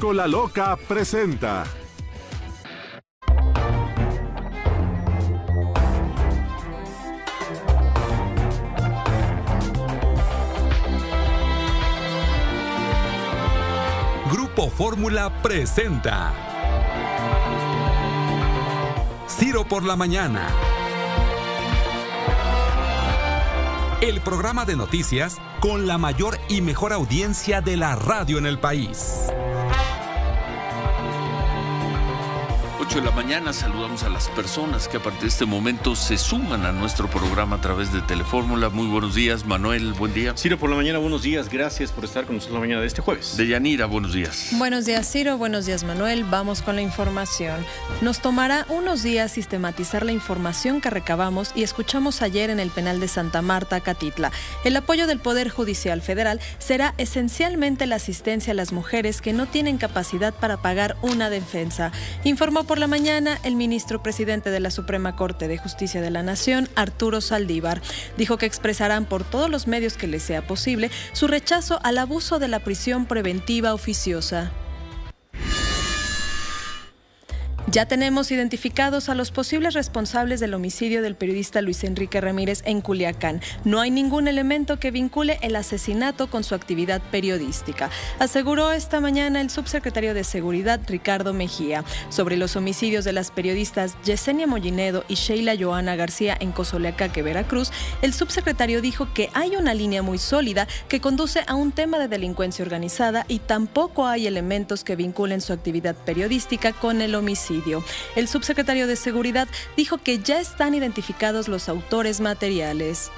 Escola Loca presenta Grupo Fórmula presenta Ciro por la Mañana. El programa de noticias con la mayor y mejor audiencia de la radio en el país. 8 de la mañana, saludamos a las personas que a partir de este momento se suman a nuestro programa a través de Telefórmula. Muy buenos días, Manuel, buen día. Ciro por la mañana, buenos días, gracias por estar con nosotros la mañana de este jueves. Deyanira, buenos días. Buenos días, Ciro, buenos días, Manuel. Vamos con la información. Nos tomará unos días sistematizar la información que recabamos y escuchamos ayer en el penal de Santa Marta, Catitla. El apoyo del Poder Judicial Federal será esencialmente la asistencia a las mujeres que no tienen capacidad para pagar una defensa. Informó por la mañana el ministro presidente de la Suprema Corte de Justicia de la Nación, Arturo Saldívar. Dijo que expresarán por todos los medios que les sea posible su rechazo al abuso de la prisión preventiva oficiosa. Ya tenemos identificados a los posibles responsables del homicidio del periodista Luis Enrique Ramírez en Culiacán. No hay ningún elemento que vincule el asesinato con su actividad periodística, aseguró esta mañana el subsecretario de Seguridad, Ricardo Mejía. Sobre los homicidios de las periodistas Yesenia Mollinedo y Sheila Joana García en Cozoleacaque, Veracruz, el subsecretario dijo que hay una línea muy sólida que conduce a un tema de delincuencia organizada y tampoco hay elementos que vinculen su actividad periodística con el homicidio. El subsecretario de Seguridad dijo que ya están identificados los autores materiales.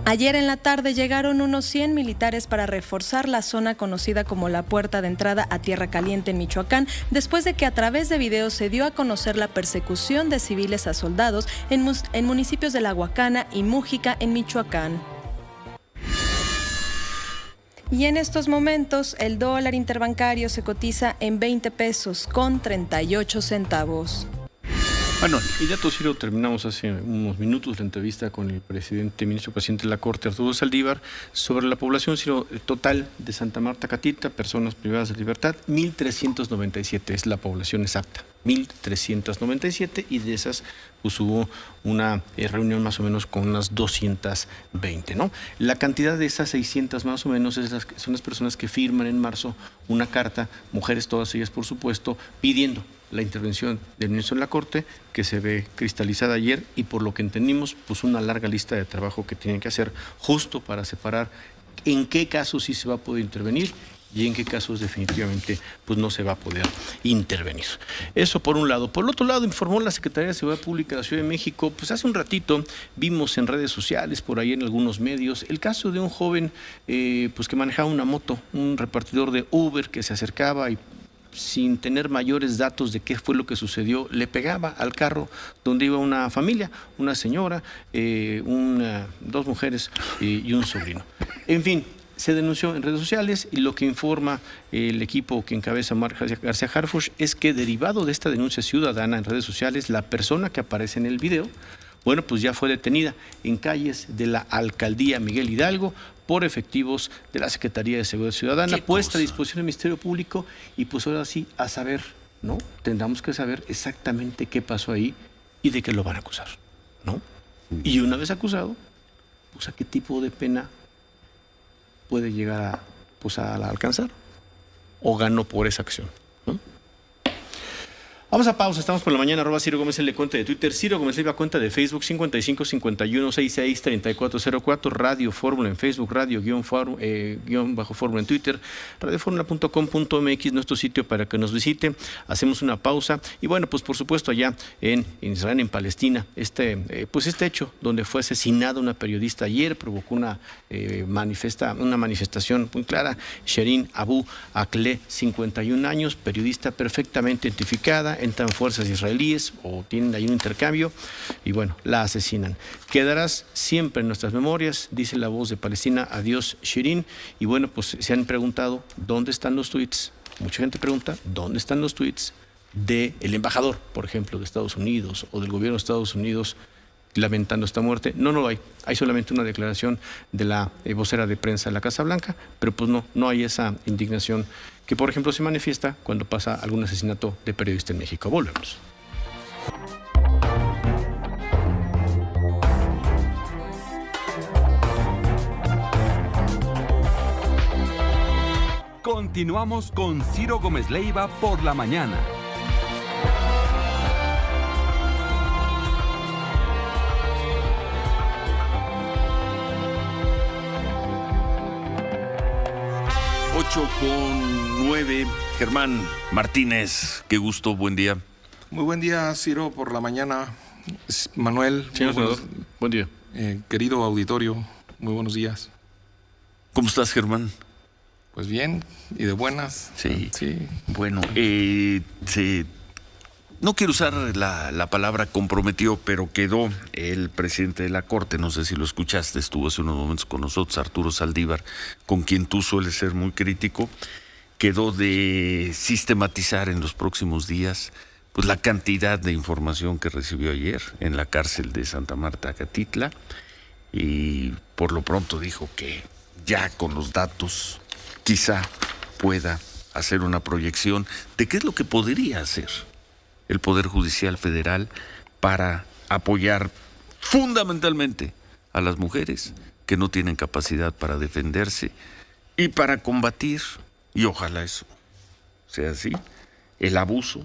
Ayer en la tarde llegaron unos 100 militares para reforzar la zona conocida como la puerta de entrada a Tierra Caliente en Michoacán, después de que a través de videos se dio a conocer la persecución de civiles a soldados en municipios de La Huacana y Mújica en Michoacán. Y en estos momentos el dólar interbancario se cotiza en 20 pesos con 38 centavos. Manuel. Y ya, Ciro, terminamos hace unos minutos la entrevista con el ministro presidente de la Corte, Arturo Saldívar, sobre la población, Ciro, total de Santa Marta, Catitla, personas privadas de libertad, 1,397 es la población exacta, 1,397, y de esas pues hubo una reunión más o menos con unas 220, ¿no? La cantidad de esas 600 más o menos son las personas que firman en marzo una carta, mujeres todas ellas por supuesto, pidiendo la intervención del ministro de la Corte, que se ve cristalizada ayer, y por lo que entendimos, pues una larga lista de trabajo que tienen que hacer justo para separar en qué casos sí se va a poder intervenir y en qué casos definitivamente pues no se va a poder intervenir. Eso por un lado. Por el otro lado, informó la Secretaría de Seguridad Pública de la Ciudad de México, pues hace un ratito vimos en redes sociales, por ahí en algunos medios, el caso de un joven pues que manejaba una moto, un repartidor de Uber que se acercaba y sin tener mayores datos de qué fue lo que sucedió, le pegaba al carro donde iba una familia, una señora, dos mujeres y un sobrino. En fin, se denunció en redes sociales y lo que informa el equipo que encabeza Marc García Harfuch es que derivado de esta denuncia ciudadana en redes sociales, la persona que aparece en el video, bueno, pues ya fue detenida en calles de la Alcaldía Miguel Hidalgo por efectivos de la Secretaría de Seguridad Ciudadana, puesta a disposición del Ministerio Público, y pues ahora sí a saber, ¿no? Tendremos que saber exactamente qué pasó ahí y de qué lo van a acusar, ¿no? Y una vez acusado, pues a qué tipo de pena puede llegar a alcanzar o ganó por esa acción, ¿no? Vamos a pausa, estamos por la mañana, @Ciro Gómez en la cuenta de Twitter, Ciro Gómez Leiva, cuenta de Facebook, 55 51 66 3404, Radio Fórmula en Facebook, Radio-Fórmula en Twitter, radioformula.com.mx, nuestro sitio para que nos visite. Hacemos una pausa y bueno, pues por supuesto allá en Israel, en Palestina, este hecho donde fue asesinada una periodista ayer provocó una manifestación muy clara. Shirin Abu Akleh, 51 años, periodista perfectamente identificada, entran fuerzas israelíes o tienen ahí un intercambio y bueno, la asesinan. Quedarás siempre en nuestras memorias, dice la voz de Palestina, adiós Shirin. Y bueno, pues se han preguntado dónde están los tweets. Mucha gente pregunta dónde están los tweets del embajador, por ejemplo, de Estados Unidos o del gobierno de Estados Unidos, lamentando esta muerte. No lo hay. Hay solamente una declaración de la vocera de prensa de la Casa Blanca, pero pues no hay esa indignación que, por ejemplo, se manifiesta cuando pasa algún asesinato de periodista en México. Volvemos. Continuamos con Ciro Gómez Leiva por la mañana. Ocho con 9. Germán Martínez, qué gusto, buen día. Muy buen día, Ciro, por la mañana. Manuel, Señor senador, buen día. Querido auditorio, muy buenos días. ¿Cómo estás, Germán? Pues bien, y de buenas. Sí. Sí. Bueno, no quiero usar la palabra comprometió, pero quedó el presidente de la Corte, no sé si lo escuchaste, estuvo hace unos momentos con nosotros, Arturo Saldívar, con quien tú sueles ser muy crítico, quedó de sistematizar en los próximos días pues la cantidad de información que recibió ayer en la cárcel de Santa Marta, Acatitla, y por lo pronto dijo que ya con los datos quizá pueda hacer una proyección de qué es lo que podría hacer el Poder Judicial Federal para apoyar fundamentalmente a las mujeres que no tienen capacidad para defenderse y para combatir, y ojalá eso sea así, el abuso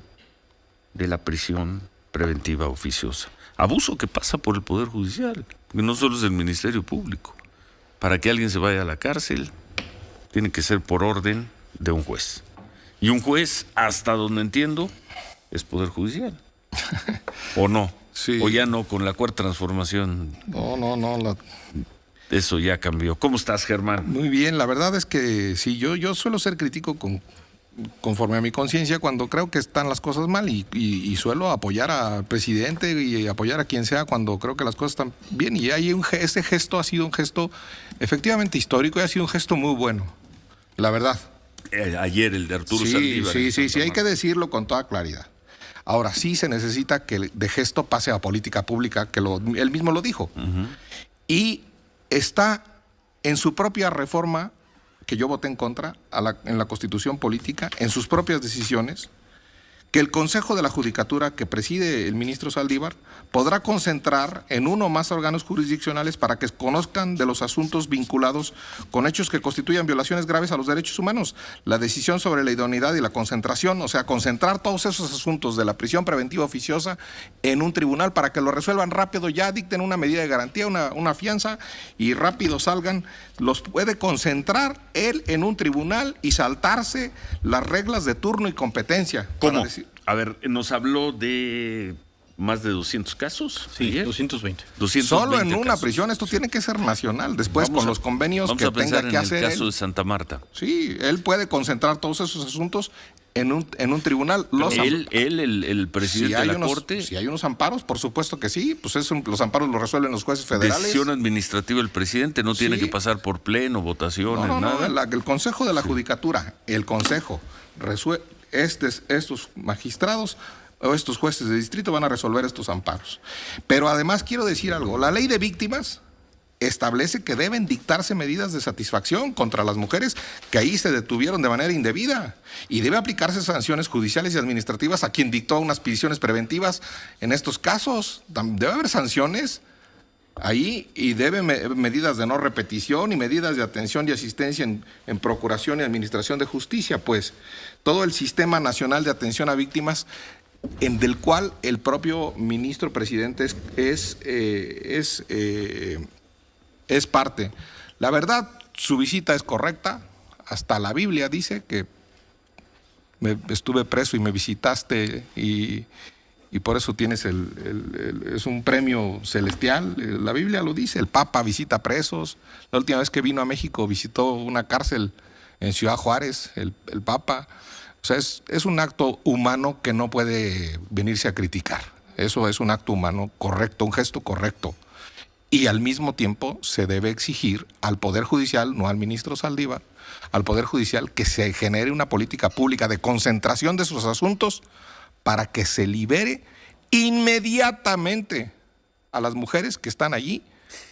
de la prisión preventiva oficiosa. Abuso que pasa por el Poder Judicial, que no solo es el Ministerio Público. Para que alguien se vaya a la cárcel, tiene que ser por orden de un juez. Y un juez, hasta donde entiendo, es Poder Judicial. ¿O no? Sí. O ya no, con la Cuarta Transformación. No. Eso ya cambió. ¿Cómo estás, Germán? Muy bien, la verdad es que sí, yo suelo ser crítico conforme a mi conciencia cuando creo que están las cosas mal y suelo apoyar al presidente y apoyar a quien sea cuando creo que las cosas están bien. Y ese gesto ha sido un gesto efectivamente histórico y ha sido un gesto muy bueno, la verdad. Ayer el de Arturo Saldívar. Sí, hay que decirlo con toda claridad. Ahora, sí se necesita que de gesto pase a política pública, que él mismo lo dijo. Uh-huh. Y está en su propia reforma, que yo voté en contra, en la Constitución Política, en sus propias decisiones, que el Consejo de la Judicatura que preside el ministro Saldívar podrá concentrar en uno o más órganos jurisdiccionales para que conozcan de los asuntos vinculados con hechos que constituyan violaciones graves a los derechos humanos. La decisión sobre la idoneidad y la concentración, o sea, concentrar todos esos asuntos de la prisión preventiva oficiosa en un tribunal para que lo resuelvan rápido, ya dicten una medida de garantía, una fianza y rápido salgan. Los puede concentrar él en un tribunal y saltarse las reglas de turno y competencia. ¿Cómo? A ver, nos habló de más de 200 casos. Sí, 220. Solo en una prisión, esto tiene que ser nacional. Después con los convenios que tenga que hacer. En el caso de Santa Marta. Sí, él puede concentrar todos esos asuntos en un tribunal. El presidente de la Corte. Si hay unos amparos, por supuesto que sí. Pues los amparos los resuelven los jueces federales. Decisión administrativa del presidente, no tiene que pasar por pleno, votaciones, nada. El Consejo de la Judicatura, el Consejo resuelve. Estos magistrados o estos jueces de distrito van a resolver estos amparos. Pero además quiero decir algo, la ley de víctimas establece que deben dictarse medidas de satisfacción contra las mujeres que ahí se detuvieron de manera indebida y debe aplicarse sanciones judiciales y administrativas a quien dictó unas prisiones preventivas en estos casos. Debe haber sanciones ahí y debe medidas de no repetición y medidas de atención y asistencia en procuración y administración de justicia, pues todo el Sistema Nacional de Atención a Víctimas, del cual el propio ministro presidente es parte. La verdad, su visita es correcta, hasta la Biblia dice que estuve preso y me visitaste y por eso tienes es un premio celestial. La Biblia lo dice, el Papa visita presos. La última vez que vino a México visitó una cárcel en Ciudad Juárez, el Papa. O sea, es un acto humano que no puede venirse a criticar. Eso es un acto humano correcto, un gesto correcto. Y al mismo tiempo se debe exigir al Poder Judicial, no al ministro Saldívar, al Poder Judicial que se genere una política pública de concentración de sus asuntos para que se libere inmediatamente a las mujeres que están allí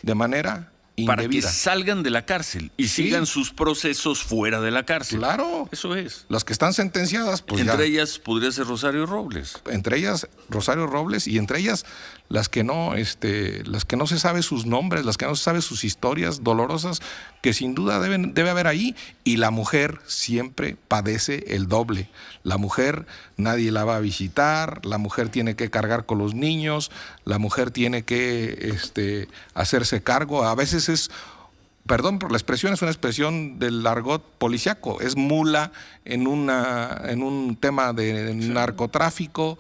de manera para que indebida. salgan de la cárcel y Sí. sigan sus procesos fuera de la cárcel. Claro. Eso es. Las que están sentenciadas, pues Entre ya. ellas podría ser Rosario Robles. Entre ellas Rosario Robles y entre ellas las que no se sabe sus nombres, las que no se sabe sus historias dolorosas, que sin duda debe haber ahí. Y la mujer siempre padece el doble. La mujer nadie la va a visitar, la mujer tiene que cargar con los niños, la mujer tiene que hacerse cargo. A veces es, perdón por la expresión, es una expresión del argot policiaco, es mula en un tema de narcotráfico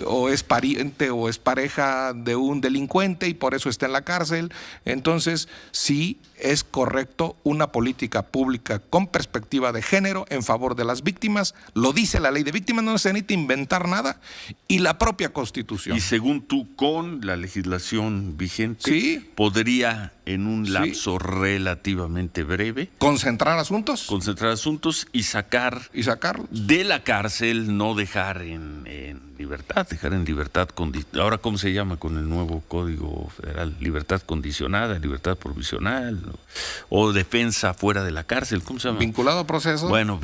o es pariente o es pareja de un delincuente y por eso está en la cárcel. Entonces, sí es correcto una política pública con perspectiva de género en favor de las víctimas. Lo dice la ley de víctimas, no se necesita inventar nada, y la propia Constitución. Y según tú, con la legislación vigente, Sí. podría en un Sí. lapso relativamente breve Concentrar asuntos concentrar asuntos y sacar y sacarlos. de la cárcel, no dejar en libertad, ahora ¿cómo se llama con el nuevo Código Federal? Libertad condicionada, libertad provisional, ¿no? O defensa fuera de la cárcel, ¿cómo se llama? Vinculado a proceso. Bueno,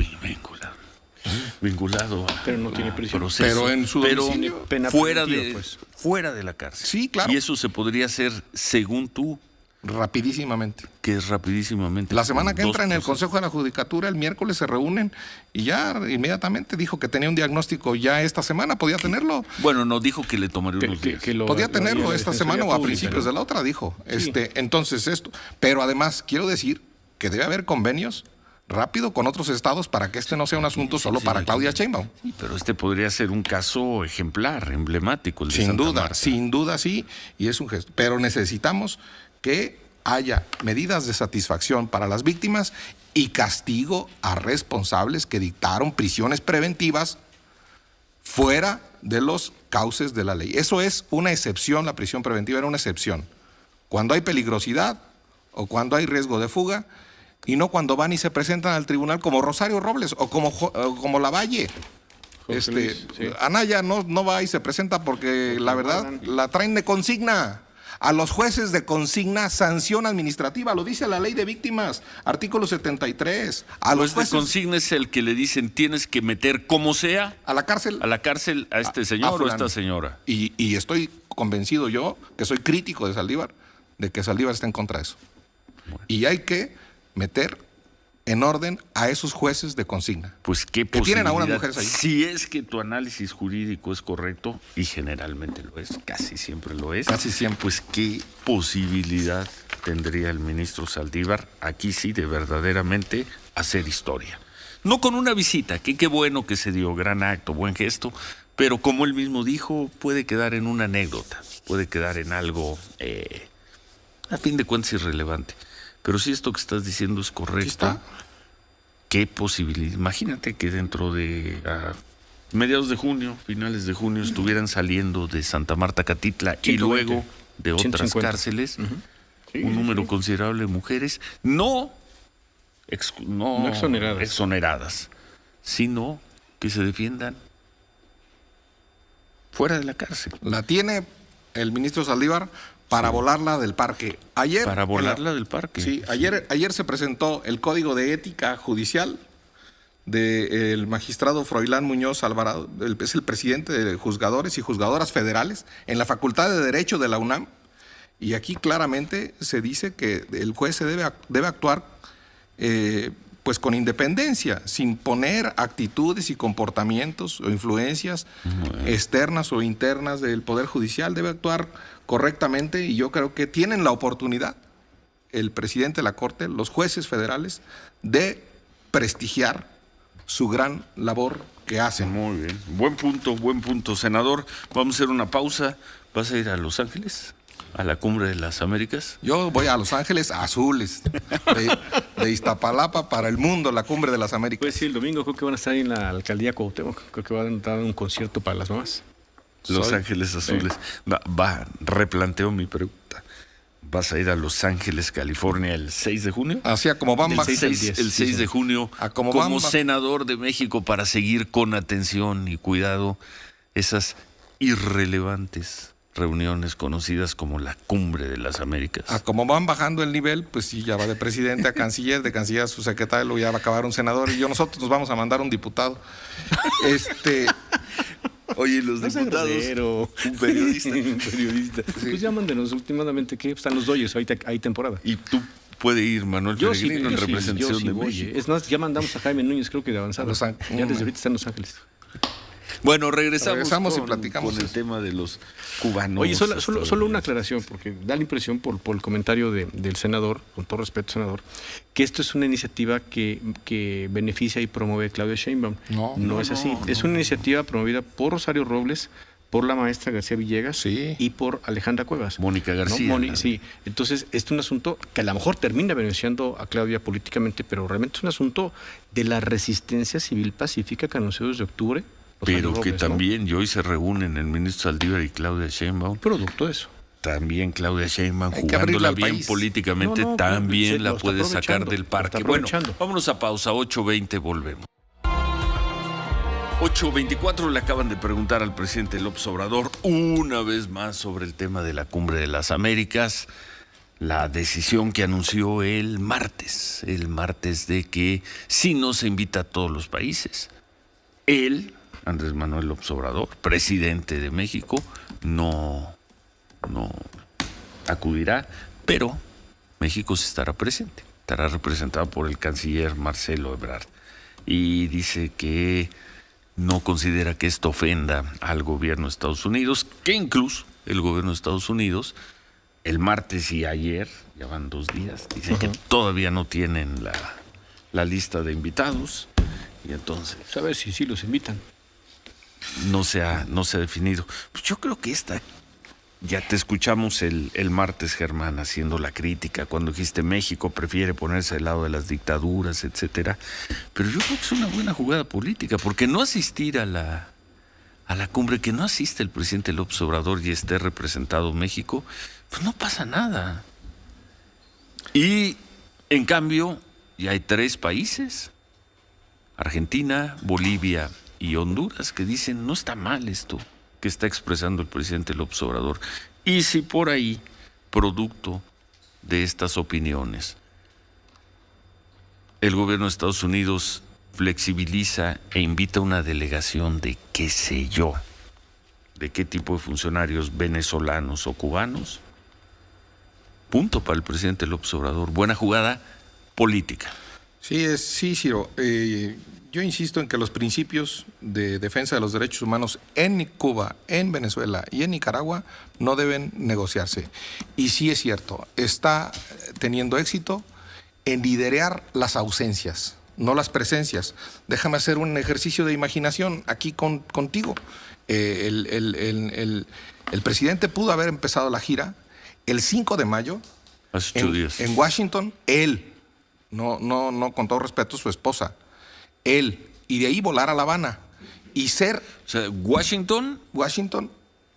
vinculado a, Pero no tiene prisión. proceso, Pero en su domicilio. Pena fuera preventiva, pues. fuera de la cárcel. Sí, claro. Y eso se podría hacer, según tú, Rapidísimamente. que es rapidísimamente. La semana que con entra en el dos Consejo de la Judicatura, el miércoles se reúnen y ya inmediatamente dijo que tenía un diagnóstico ya esta semana, podía tenerlo. Bueno, no dijo que le tomaría unos días. Podía tenerlo haría esta la semana o a Defensoría principios Pública, de la otra, dijo. Sí. Entonces esto. Pero además, quiero decir que debe haber convenios rápido con otros estados para que no sea un asunto solo para Claudia Sheinbaum. Sí, pero este podría ser un caso ejemplar, emblemático. El de Sin Santa duda, Marta. sin duda sí, y es un gesto. Pero necesitamos que haya medidas de satisfacción para las víctimas y castigo a responsables que dictaron prisiones preventivas fuera de los cauces de la ley. Eso es una excepción, la prisión preventiva era una excepción. Cuando hay peligrosidad o cuando hay riesgo de fuga, y no cuando van y se presentan al tribunal como Rosario Robles o como Lavalle. José Luis, sí. Anaya no va y se presenta porque la verdad la traen de consigna. A los jueces de consigna sanción administrativa, lo dice la ley de víctimas, artículo 73. A los Pues de jueces consigna es el que le dicen tienes que meter como sea a la cárcel. a este señor o a fulano. esta señora. Y estoy convencido yo, que soy crítico de Saldívar, de que Saldívar está en contra de eso. Y hay que meter en orden a esos jueces de consigna. Pues qué Que tienen a unas posibilidad, mujeres ahí. si es que tu análisis jurídico es correcto, y generalmente lo es, casi siempre lo es. Casi siempre. Pues qué posibilidad tendría el ministro Saldívar aquí sí de verdaderamente hacer historia. No con una visita, que qué bueno que se dio, gran acto, buen gesto, pero como él mismo dijo, puede quedar en una anécdota, puede quedar en algo, a fin de cuentas, irrelevante. Pero si esto que estás diciendo es correcto, está. ¿qué posibilidad? Imagínate que dentro de mediados de junio, finales de junio, estuvieran saliendo de Santa Marta, Catitla y 120, luego de otras 150. cárceles Sí, un número sí. considerable de mujeres, no exoneradas, sino que se defiendan fuera de la cárcel. La tiene el ministro Saldívar para volarla del parque. Ayer, Para volarla del parque. Sí, ayer se presentó el Código de Ética Judicial del magistrado Froilán Muñoz Alvarado, es el presidente de juzgadores y juzgadoras federales en la Facultad de Derecho de la UNAM. Y aquí claramente se dice que el juez se debe actuar pues con independencia, sin poner actitudes y comportamientos o influencias externas o internas del Poder Judicial. Debe actuar correctamente y yo creo que tienen la oportunidad, el presidente de la Corte, los jueces federales, de prestigiar su gran labor que hacen. Muy bien. Buen punto, senador. Vamos a hacer una pausa. ¿Vas a ir a Los Ángeles? ¿A la Cumbre de las Américas? Yo voy a Los Ángeles Azules, de Iztapalapa para el mundo, la Cumbre de las Américas. Pues sí, el domingo creo que van a estar ahí en la alcaldía Cuauhtémoc. Creo que van a dar un concierto para las mamás. Los Ángeles Azules. Replanteo mi pregunta. ¿Vas a ir a Los Ángeles, California, el 6 de junio? Así a como van El 6 de junio, como como van- senador de México, para seguir con atención y cuidado esas irrelevantes reuniones conocidas como la Cumbre de las Américas. Como van bajando el nivel, pues sí, ya va de presidente a canciller, de canciller a su secretario, luego ya va a acabar un senador y nosotros nos vamos a mandar un diputado. Oye, los diputados, un periodista. Un periodista. Sí. Pues ya mándenos últimamente que están los Dodgers, ahorita hay temporada. Y tú puedes ir, Manuel Peregrino, en representación de voy. México. Es más, ya mandamos a Jaime Núñez, creo que de avanzada. Ya desde ahorita está en Los Ángeles. Bueno, regresamos y platicamos con el tema de los cubanos. Oye, solo una aclaración, porque da la impresión por el comentario del senador, con todo respeto, senador, que esto es una iniciativa que beneficia y promueve Claudia Sheinbaum. No es así. Es una iniciativa promovida por Rosario Robles, por la maestra García Villegas y por Alejandra Cuevas. Mónica García. Sí. Entonces, este es un asunto que a lo mejor termina beneficiando a Claudia políticamente, pero realmente es un asunto de la resistencia civil pacífica que anunció desde octubre. Pero que también, y hoy se reúnen el ministro Saldívar y Claudia Sheinbaum. Producto de eso. También Claudia Sheinbaum, jugándola bien país políticamente, también la puede sacar del parque. Bueno, aprovechando. vámonos a pausa, 8:20, volvemos. 8:24, le acaban de preguntar al presidente López Obrador una vez más sobre el tema de la Cumbre de las Américas, la decisión que anunció el martes de que si no se invita a todos los países, él, Andrés Manuel López Obrador, presidente de México, no acudirá, pero México sí estará presente, estará representado por el canciller Marcelo Ebrard, y dice que no considera que esto ofenda al gobierno de Estados Unidos, que incluso el gobierno de Estados Unidos, el martes y ayer, ya van 2 días, dice que todavía no tienen la lista de invitados, y entonces A ver si sí los invitan. no se ha definido. Pues yo creo que ya te escuchamos el martes, Germán, haciendo la crítica cuando dijiste México prefiere ponerse al lado de las dictaduras, etcétera. Pero yo creo que es una buena jugada política, porque no asistir a la cumbre, que no asiste el presidente López Obrador y esté representado México, pues no pasa nada. Y en cambio, ya hay 3 países, Argentina, Bolivia y Honduras, que dicen no está mal esto que está expresando el presidente López Obrador. Y si por ahí, producto de estas opiniones, el gobierno de Estados Unidos flexibiliza e invita a una delegación de qué sé yo, de qué tipo de funcionarios venezolanos o cubanos, punto para el presidente López Obrador. Buena jugada política. Sí, Ciro. Yo insisto en que los principios de defensa de los derechos humanos en Cuba, en Venezuela y en Nicaragua no deben negociarse. Y sí es cierto, está teniendo éxito en liderar las ausencias, no las presencias. Déjame hacer un ejercicio de imaginación aquí contigo. El presidente pudo haber empezado la gira el 5 de mayo Hace 8 días. En Washington, él, no con todo respeto, su esposa, él, y de ahí volar a La Habana y ser... O sea, Washington,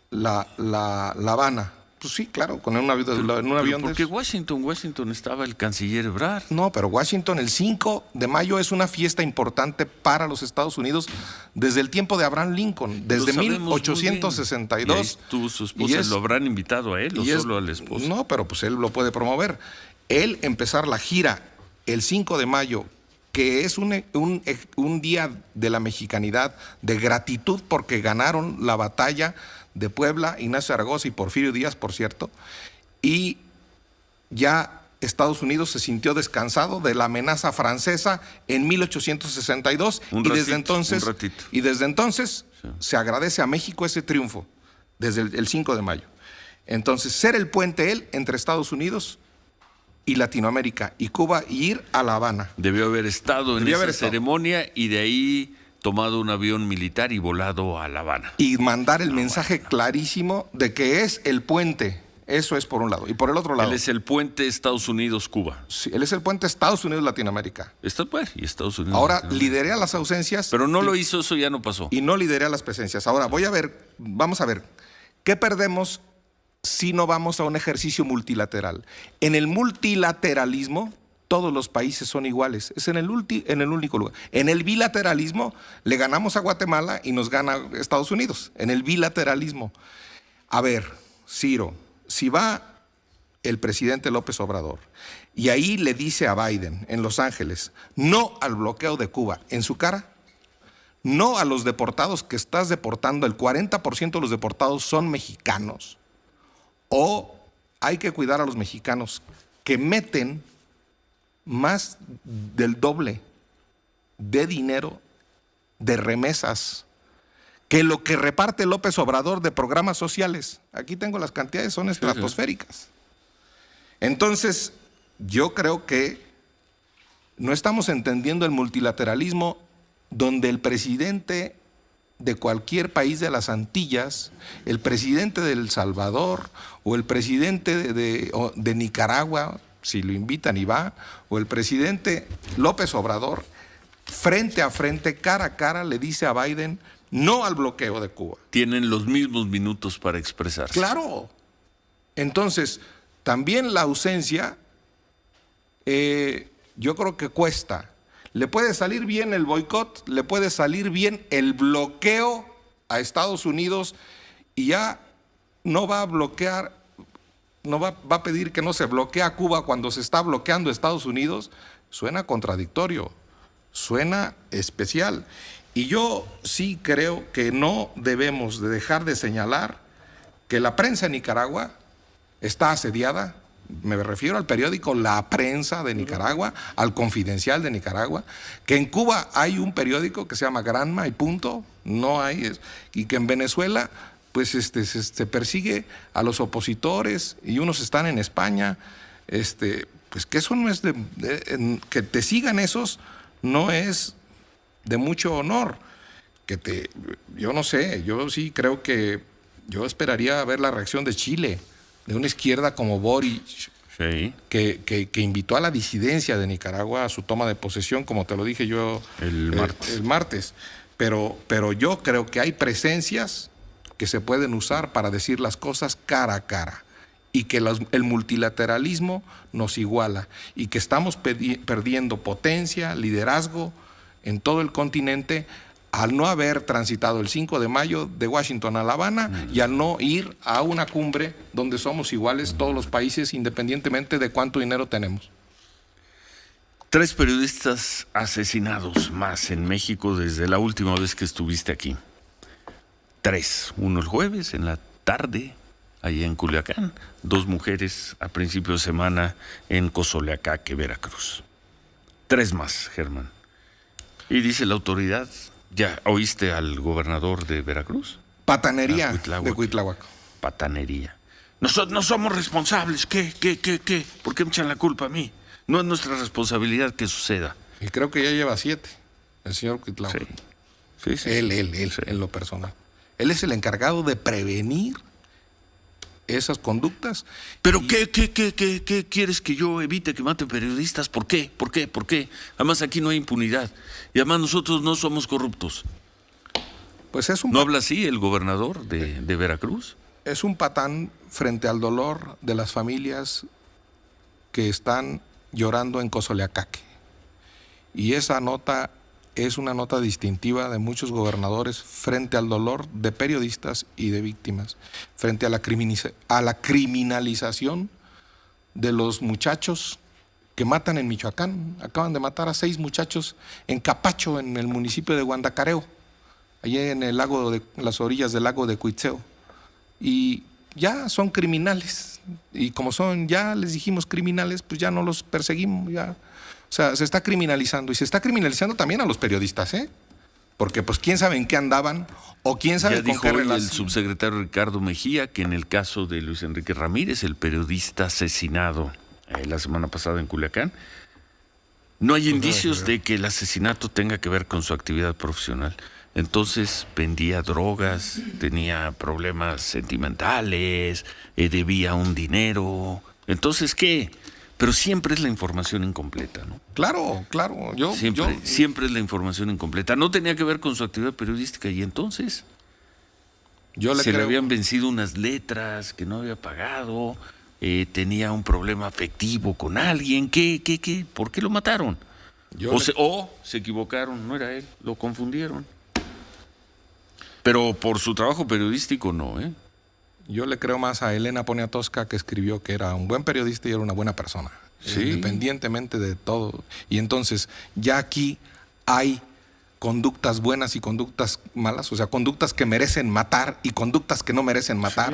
La Habana. Pues sí, claro, con un avión de... Porque Washington estaba el canciller Ebrard. No, pero Washington el 5 de mayo es una fiesta importante para los Estados Unidos desde el tiempo de Abraham Lincoln, desde 1862. Y ahí estuvo su esposa, ¿lo habrán invitado a él o solo al esposo? No, pero pues él lo puede promover. Él empezar la gira el 5 de mayo, que es un día de la mexicanidad, de gratitud porque ganaron la batalla de Puebla, Ignacio Zaragoza y Porfirio Díaz, por cierto, y ya Estados Unidos se sintió descansado de la amenaza francesa en 1862 y desde entonces sí, se agradece a México ese triunfo desde el 5 de mayo. Entonces, ser el puente él entre Estados Unidos y Latinoamérica y Cuba y ir a La Habana. Debió haber estado en esa ceremonia y de ahí tomado un avión militar y volado a La Habana. Y mandar el mensaje clarísimo de que es el puente. Eso es por un lado. Y por el otro lado... Él es el puente Estados Unidos-Cuba. Sí, él es el puente Estados Unidos-Latinoamérica. Y Estados Unidos. Ahora lideré a las ausencias... Pero no lo hizo, eso ya no pasó. Y no lideré a las presencias. Ahora vamos a ver, ¿qué perdemos si no vamos a un ejercicio multilateral? En el multilateralismo, todos los países son iguales. Es en el único lugar. En el bilateralismo, le ganamos a Guatemala y nos gana Estados Unidos. En el bilateralismo. A ver, Ciro, si va el presidente López Obrador y ahí le dice a Biden en Los Ángeles, no al bloqueo de Cuba, en su cara, no a los deportados que estás deportando, el 40% de los deportados son mexicanos, o hay que cuidar a los mexicanos que meten más del doble de dinero de remesas que lo que reparte López Obrador de programas sociales. Aquí tengo las cantidades, son estratosféricas. Entonces, yo creo que no estamos entendiendo el multilateralismo donde el presidente de cualquier país de las Antillas, el presidente de El Salvador o el presidente de Nicaragua, si lo invitan y va, o el presidente López Obrador, frente a frente, cara a cara, le dice a Biden no al bloqueo de Cuba. Tienen los mismos minutos para expresarse. Claro. Entonces, también la ausencia, yo creo que cuesta. Le puede salir bien el boicot, le puede salir bien el bloqueo a Estados Unidos y ya no va a bloquear, va a pedir que no se bloquee a Cuba cuando se está bloqueando a Estados Unidos. Suena contradictorio, suena especial. Y yo sí creo que no debemos de dejar de señalar que la prensa en Nicaragua está asediada. Me refiero al periódico La Prensa de Nicaragua, al Confidencial de Nicaragua, que en Cuba hay un periódico que se llama Granma y punto, no hay, y que en Venezuela pues se persigue a los opositores y unos están en España, pues que eso no es que te sigan esos no es de mucho honor, yo no sé, yo sí creo que yo esperaría ver la reacción de Chile, de una izquierda como Boric, sí, que invitó a la disidencia de Nicaragua a su toma de posesión, como te lo dije yo el martes. Pero yo creo que hay presencias que se pueden usar para decir las cosas cara a cara y que el multilateralismo nos iguala y que estamos perdiendo potencia, liderazgo en todo el continente al no haber transitado el 5 de mayo de Washington a La Habana y al no ir a una cumbre donde somos iguales todos los países independientemente de cuánto dinero tenemos. 3 periodistas asesinados más en México desde la última vez que estuviste aquí. 3. Uno el jueves en la tarde, allá en Culiacán. 2 mujeres a principio de semana en Cozoleacaque, Veracruz. 3 más, Germán. Y dice la autoridad... ¿Ya oíste al gobernador de Veracruz? Patanería de Cuitláhuac. Patanería. Nosotros no somos responsables. ¿Qué? ¿Por qué me echan la culpa a mí? No es nuestra responsabilidad que suceda. Y creo que ya lleva 7, el señor Cuitláhuac. Sí. Él, en lo personal. Él es el encargado de prevenir esas conductas. ¿Pero qué quieres que yo evite que maten periodistas? ¿Por qué? Además aquí no hay impunidad. Y además nosotros no somos corruptos. Pues ¿No habla así el gobernador de Veracruz? Es un patán frente al dolor de las familias que están llorando en Cozoleacaque. Y esa nota es una nota distintiva de muchos gobernadores frente al dolor de periodistas y de víctimas, frente a la criminalización de los muchachos que matan en Michoacán. Acaban de matar a 6 muchachos en Capacho, en el municipio de Guandacareo, allí en las orillas del lago de Cuitzeo. Y ya son criminales. Y como ya les dijimos criminales, pues ya no los perseguimos, ya. O sea, se está criminalizando y se está criminalizando también a los periodistas, ¿eh? Porque pues quién sabe en qué andaban o quién sabe ya con qué relación. El subsecretario Ricardo Mejía que en el caso de Luis Enrique Ramírez, el periodista asesinado la semana pasada en Culiacán, no hay indicios de que el asesinato tenga que ver con su actividad profesional. Entonces vendía drogas, tenía problemas sentimentales, debía un dinero. Entonces, ¿qué? Pero siempre es la información incompleta, ¿no? Claro. Siempre es la información incompleta. No tenía que ver con su actividad periodística y entonces le habían vencido unas letras que no había pagado, tenía un problema afectivo con alguien. ¿Qué? ¿Por qué lo mataron? O se equivocaron, no era él, lo confundieron. Pero por su trabajo periodístico no, ¿eh? Yo le creo más a Elena Poniatowska, que escribió que era un buen periodista y era una buena persona, independientemente de todo. Y entonces ya aquí hay conductas buenas y conductas malas, o sea, conductas que merecen matar y conductas que no merecen matar.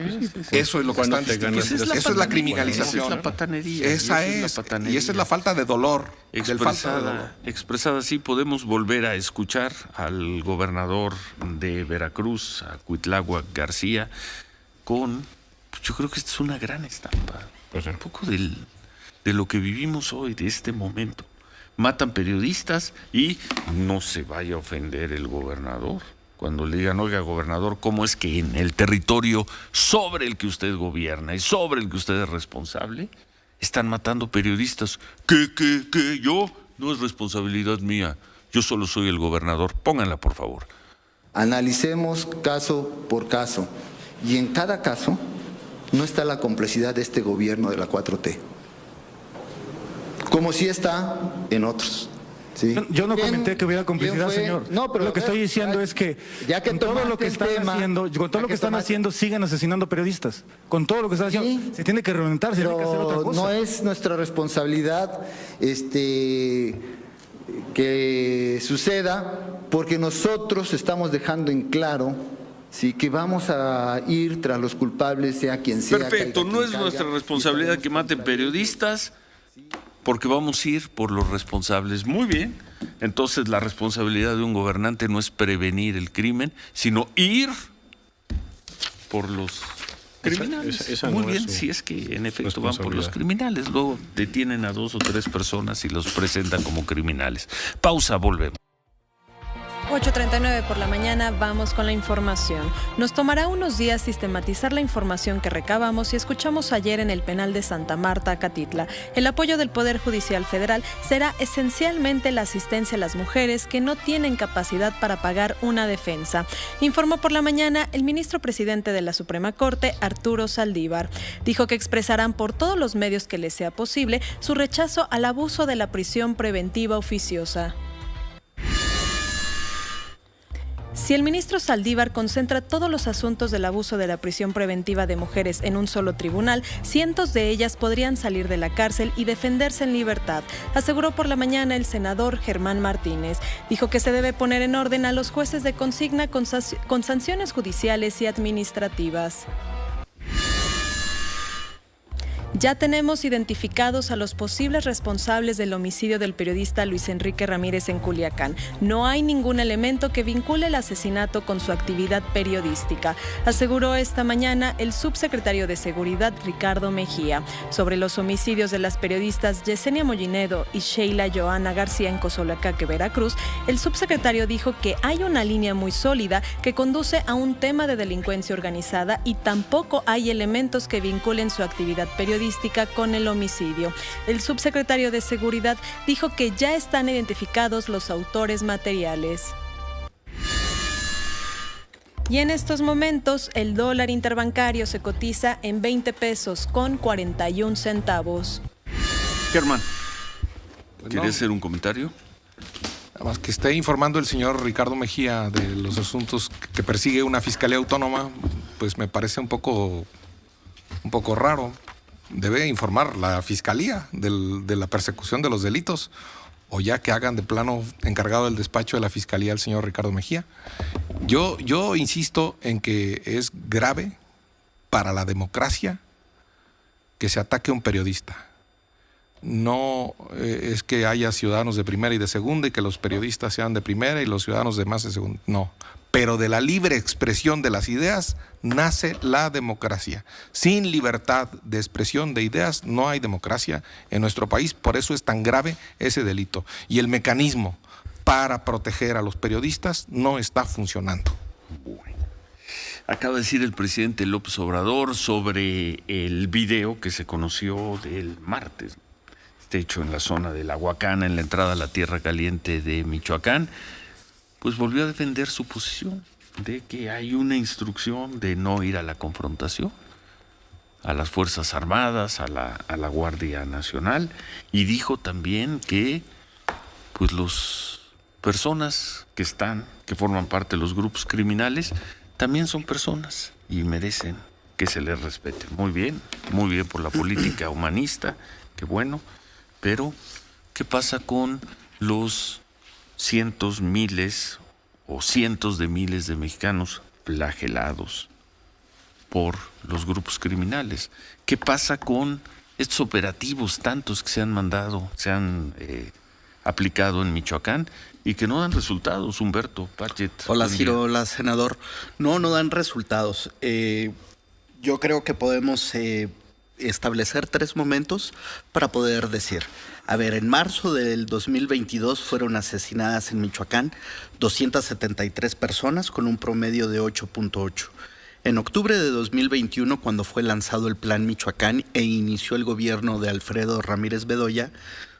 Eso es lo que están distinguiendo. Eso es la criminalización. Esa es la patanería. Esa es la patanería. Y esa es la falta de dolor. Expresada así, podemos volver a escuchar al gobernador de Veracruz, a Cuitláhuac García, con, yo creo que esta es una gran estampa, un poco de lo que vivimos hoy, de este momento. Matan periodistas y no se vaya a ofender el gobernador. Cuando le digan, oiga, gobernador, ¿cómo es que en el territorio sobre el que usted gobierna y sobre el que usted es responsable, están matando periodistas? ¿Qué? ¿Yo? No es responsabilidad mía. Yo solo soy el gobernador. Pónganla, por favor. Analicemos caso por caso. Y en cada caso no está la complicidad de este gobierno de la 4T. Como sí está en otros. ¿Sí? Yo no comenté que hubiera complicidad, señor. No, pero lo que estoy diciendo es que con todo lo que están haciendo, siguen asesinando periodistas. Con todo lo que están haciendo, se tiene que reglamentar, se tiene que hacer otra cosa. No es nuestra responsabilidad que suceda, porque nosotros estamos dejando en claro, sí, que vamos a ir tras los culpables, sea quien sea. Perfecto, no es nuestra responsabilidad que maten periodistas, porque vamos a ir por los responsables. Muy bien. Entonces la responsabilidad de un gobernante no es prevenir el crimen, sino ir por los criminales. Esa Muy no bien, es si es que en efecto van por los criminales. Luego detienen a 2 o 3 personas y los presentan como criminales. Pausa, volvemos. 8:39 por la mañana, vamos con la información. Nos tomará unos días sistematizar la información que recabamos y escuchamos ayer en el penal de Santa Marta, Acatitla. El apoyo del Poder Judicial Federal será esencialmente la asistencia a las mujeres que no tienen capacidad para pagar una defensa. Informó por la mañana el ministro presidente de la Suprema Corte, Arturo Saldívar. Dijo que expresarán por todos los medios que les sea posible su rechazo al abuso de la prisión preventiva oficiosa. Si el ministro Saldívar concentra todos los asuntos del abuso de la prisión preventiva de mujeres en un solo tribunal, cientos de ellas podrían salir de la cárcel y defenderse en libertad, aseguró por la mañana el senador Germán Martínez. Dijo que se debe poner en orden a los jueces de consigna con sanciones judiciales y administrativas. Ya tenemos identificados a los posibles responsables del homicidio del periodista Luis Enrique Ramírez en Culiacán. No hay ningún elemento que vincule el asesinato con su actividad periodística, aseguró esta mañana el subsecretario de Seguridad Ricardo Mejía. Sobre los homicidios de las periodistas Yesenia Mollinedo y Sheila Johanna García en Cozolacaque, Veracruz, el subsecretario dijo que hay una línea muy sólida que conduce a un tema de delincuencia organizada y tampoco hay elementos que vinculen su actividad periodística con el homicidio. El subsecretario de Seguridad dijo que ya están identificados los autores materiales. Y en estos momentos el dólar interbancario se cotiza en 20 pesos con 41 centavos. Germán, ¿quieres hacer un comentario? Nada más que esté informando el señor Ricardo Mejía de los asuntos que persigue una fiscalía autónoma, pues me parece un poco raro. Debe informar la fiscalía de la persecución de los delitos, o ya que hagan de plano encargado del despacho de la fiscalía el señor Ricardo Mejía. Yo insisto en que es grave para la democracia que se ataque a un periodista. No es que haya ciudadanos de primera y de segunda y que los periodistas sean de primera y los ciudadanos de más de segunda. No. Pero de la libre expresión de las ideas nace la democracia. Sin libertad de expresión de ideas no hay democracia en nuestro país. Por eso es tan grave ese delito. Y el mecanismo para proteger a los periodistas no está funcionando. Bueno. Acaba de decir el presidente López Obrador sobre el video que se conoció del martes, hecho en la zona de La Huacana, en la entrada a la Tierra Caliente de Michoacán. Pues volvió a defender su posición de que hay una instrucción de no ir a la confrontación a las Fuerzas Armadas, a la Guardia Nacional, y dijo también que pues las personas que forman parte de los grupos criminales también son personas y merecen que se les respete. Muy bien por la política humanista, qué bueno, pero ¿qué pasa con los cientos, miles o cientos de miles de mexicanos flagelados por los grupos criminales? ¿Qué pasa con estos operativos tantos que se han mandado, se han aplicado en Michoacán y que no dan resultados? Humberto Pachet. Hola Ciro, hola senador. No dan resultados. Yo creo que podemos establecer 3 momentos para poder decir. A ver, en marzo del 2022 fueron asesinadas en Michoacán 273 personas con un promedio de 8.8. En octubre de 2021, cuando fue lanzado el Plan Michoacán e inició el gobierno de Alfredo Ramírez Bedoya,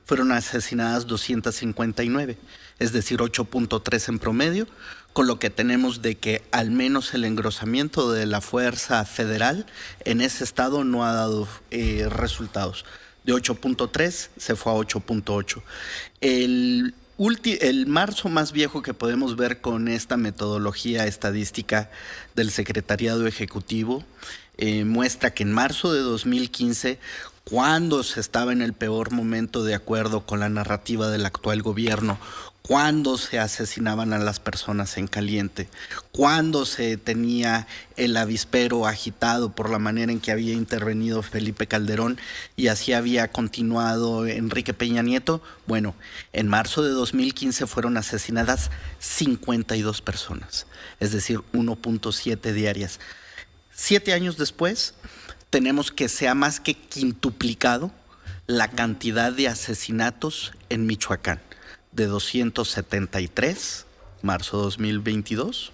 fueron asesinadas 259, es decir, 8.3 en promedio, con lo que tenemos de que al menos el engrosamiento de la fuerza federal en ese estado no ha dado resultados. De 8.3 se fue a 8.8. El marzo más viejo que podemos ver con esta metodología estadística del Secretariado Ejecutivo muestra que en marzo de 2015, cuando se estaba en el peor momento de acuerdo con la narrativa del actual gobierno, cuando se asesinaban a las personas en caliente, cuando se tenía el avispero agitado por la manera en que había intervenido Felipe Calderón y así había continuado Enrique Peña Nieto, bueno, en marzo de 2015 fueron asesinadas 52 personas, es decir, 1.7 diarias. 7 años después, tenemos que se ha más que quintuplicado la cantidad de asesinatos en Michoacán. De 273, marzo 2022,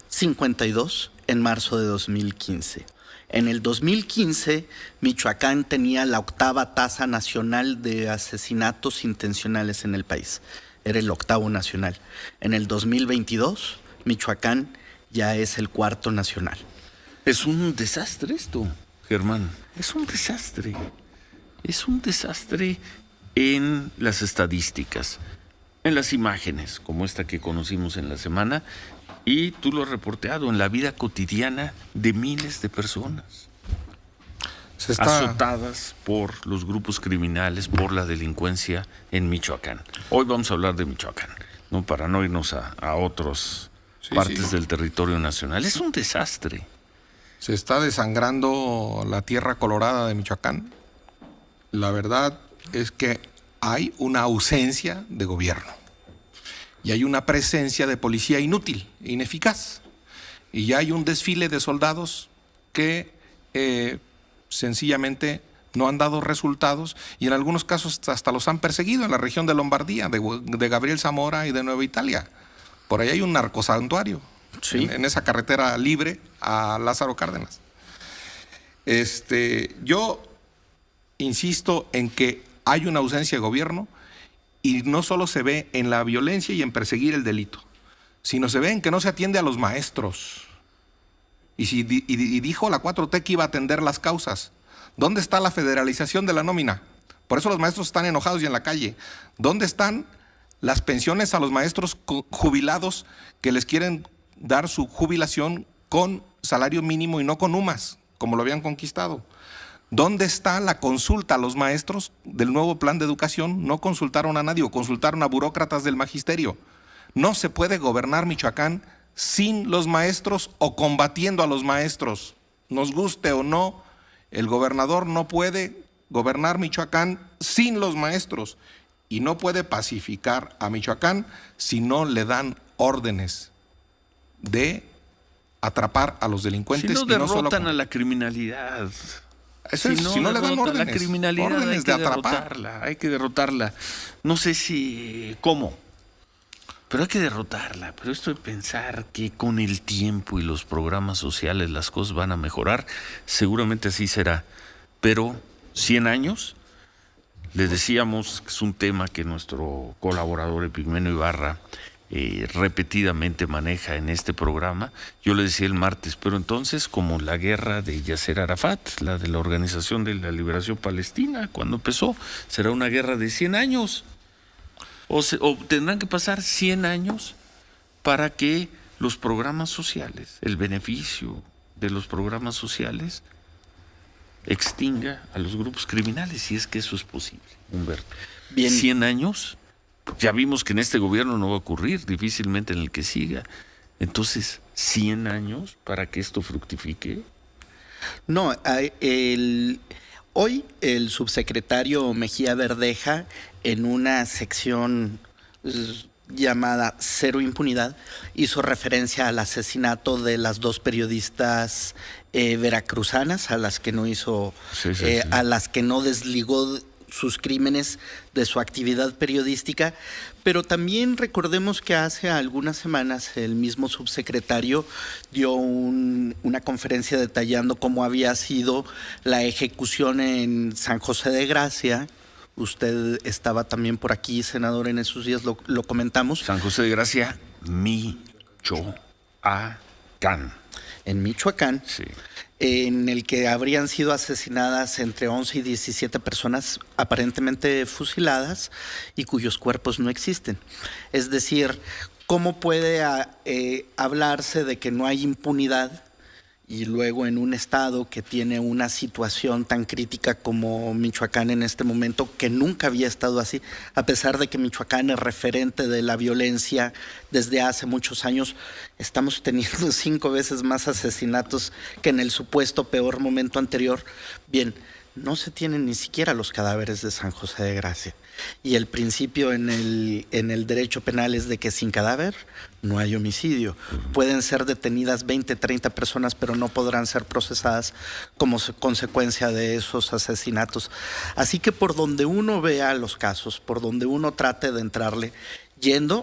52 en marzo de 2015. En el 2015, Michoacán tenía la 8ª tasa nacional de asesinatos intencionales en el país. Era el 8º nacional. En el 2022, Michoacán ya es el 4º nacional. Es un desastre esto, Germán. Es un desastre. Es un desastre en las estadísticas, en las imágenes, como esta que conocimos en la semana, y tú lo has reporteado, en la vida cotidiana de miles de personas azotadas por los grupos criminales, por la delincuencia en Michoacán. Hoy vamos a hablar de Michoacán, ¿no? Para no irnos a otras partes del territorio nacional. Es un desastre. Se está desangrando la tierra colorada de Michoacán. La verdad es que hay una ausencia de gobierno y hay una presencia de policía inútil, ineficaz, y ya hay un desfile de soldados que sencillamente no han dado resultados y en algunos casos hasta los han perseguido en la región de Lombardía, de Gabriel Zamora y de Nueva Italia. Por ahí hay un narcosantuario, sí, en esa carretera libre a Lázaro Cárdenas. Yo insisto en que hay una ausencia de gobierno y no solo se ve en la violencia y en perseguir el delito, sino se ve en que no se atiende a los maestros. Y dijo la 4T que iba a atender las causas. ¿Dónde está la federalización de la nómina? Por eso los maestros están enojados y en la calle. ¿Dónde están las pensiones a los maestros jubilados que les quieren dar su jubilación con salario mínimo y no con UMAS, como lo habían conquistado? ¿Dónde está la consulta a los maestros del nuevo plan de educación? No consultaron a nadie o consultaron a burócratas del magisterio. No se puede gobernar Michoacán sin los maestros o combatiendo a los maestros. Nos guste o no, el gobernador no puede gobernar Michoacán sin los maestros y no puede pacificar a Michoacán si no le dan órdenes de atrapar a los delincuentes. Si no derrotan a la criminalidad. Si no le dan órdenes, la criminalidad órdenes de atrapar. Hay que derrotarla. No sé si cómo, pero hay que derrotarla. Pero esto de pensar que con el tiempo y los programas sociales las cosas van a mejorar, seguramente así será. Pero 100 años, les decíamos que es un tema que nuestro colaborador Epigmenio Ibarra repetidamente maneja en este programa. Yo le decía el martes, pero entonces como la guerra de Yasser Arafat, la de la Organización de la Liberación Palestina, cuando empezó, será una guerra de 100 años. O tendrán que pasar 100 años para que los programas sociales, el beneficio de los programas sociales extinga a los grupos criminales, si es que eso es posible, Humberto. Bien. 100 años, ya vimos que en este gobierno no va a ocurrir, difícilmente en el que siga. Entonces, 100 años para que esto fructifique. No, hoy el subsecretario Mejía Verdeja, en una sección llamada Cero Impunidad, hizo referencia al asesinato de las 2 periodistas veracruzanas, a las que no hizo, a las que no desligó sus crímenes de su actividad periodística, pero también recordemos que hace algunas semanas el mismo subsecretario dio una conferencia detallando cómo había sido la ejecución en San José de Gracia. Usted estaba también por aquí, senador, en esos días lo comentamos. San José de Gracia, Michoacán. En Michoacán, sí. En el que habrían sido asesinadas entre 11 y 17 personas aparentemente fusiladas y cuyos cuerpos no existen. Es decir, ¿cómo puede hablarse de que no hay impunidad y luego en un estado que tiene una situación tan crítica como Michoacán en este momento, que nunca había estado así, a pesar de que Michoacán es referente de la violencia desde hace muchos años? Estamos teniendo 5 veces más asesinatos que en el supuesto peor momento anterior. Bien, no se tienen ni siquiera los cadáveres de San José de Gracia. Y el principio en el derecho penal es de que sin cadáver no hay homicidio. Pueden ser detenidas 20, 30 personas, pero no podrán ser procesadas como consecuencia de esos asesinatos. Así que por donde uno vea los casos, por donde uno trate de entrarle,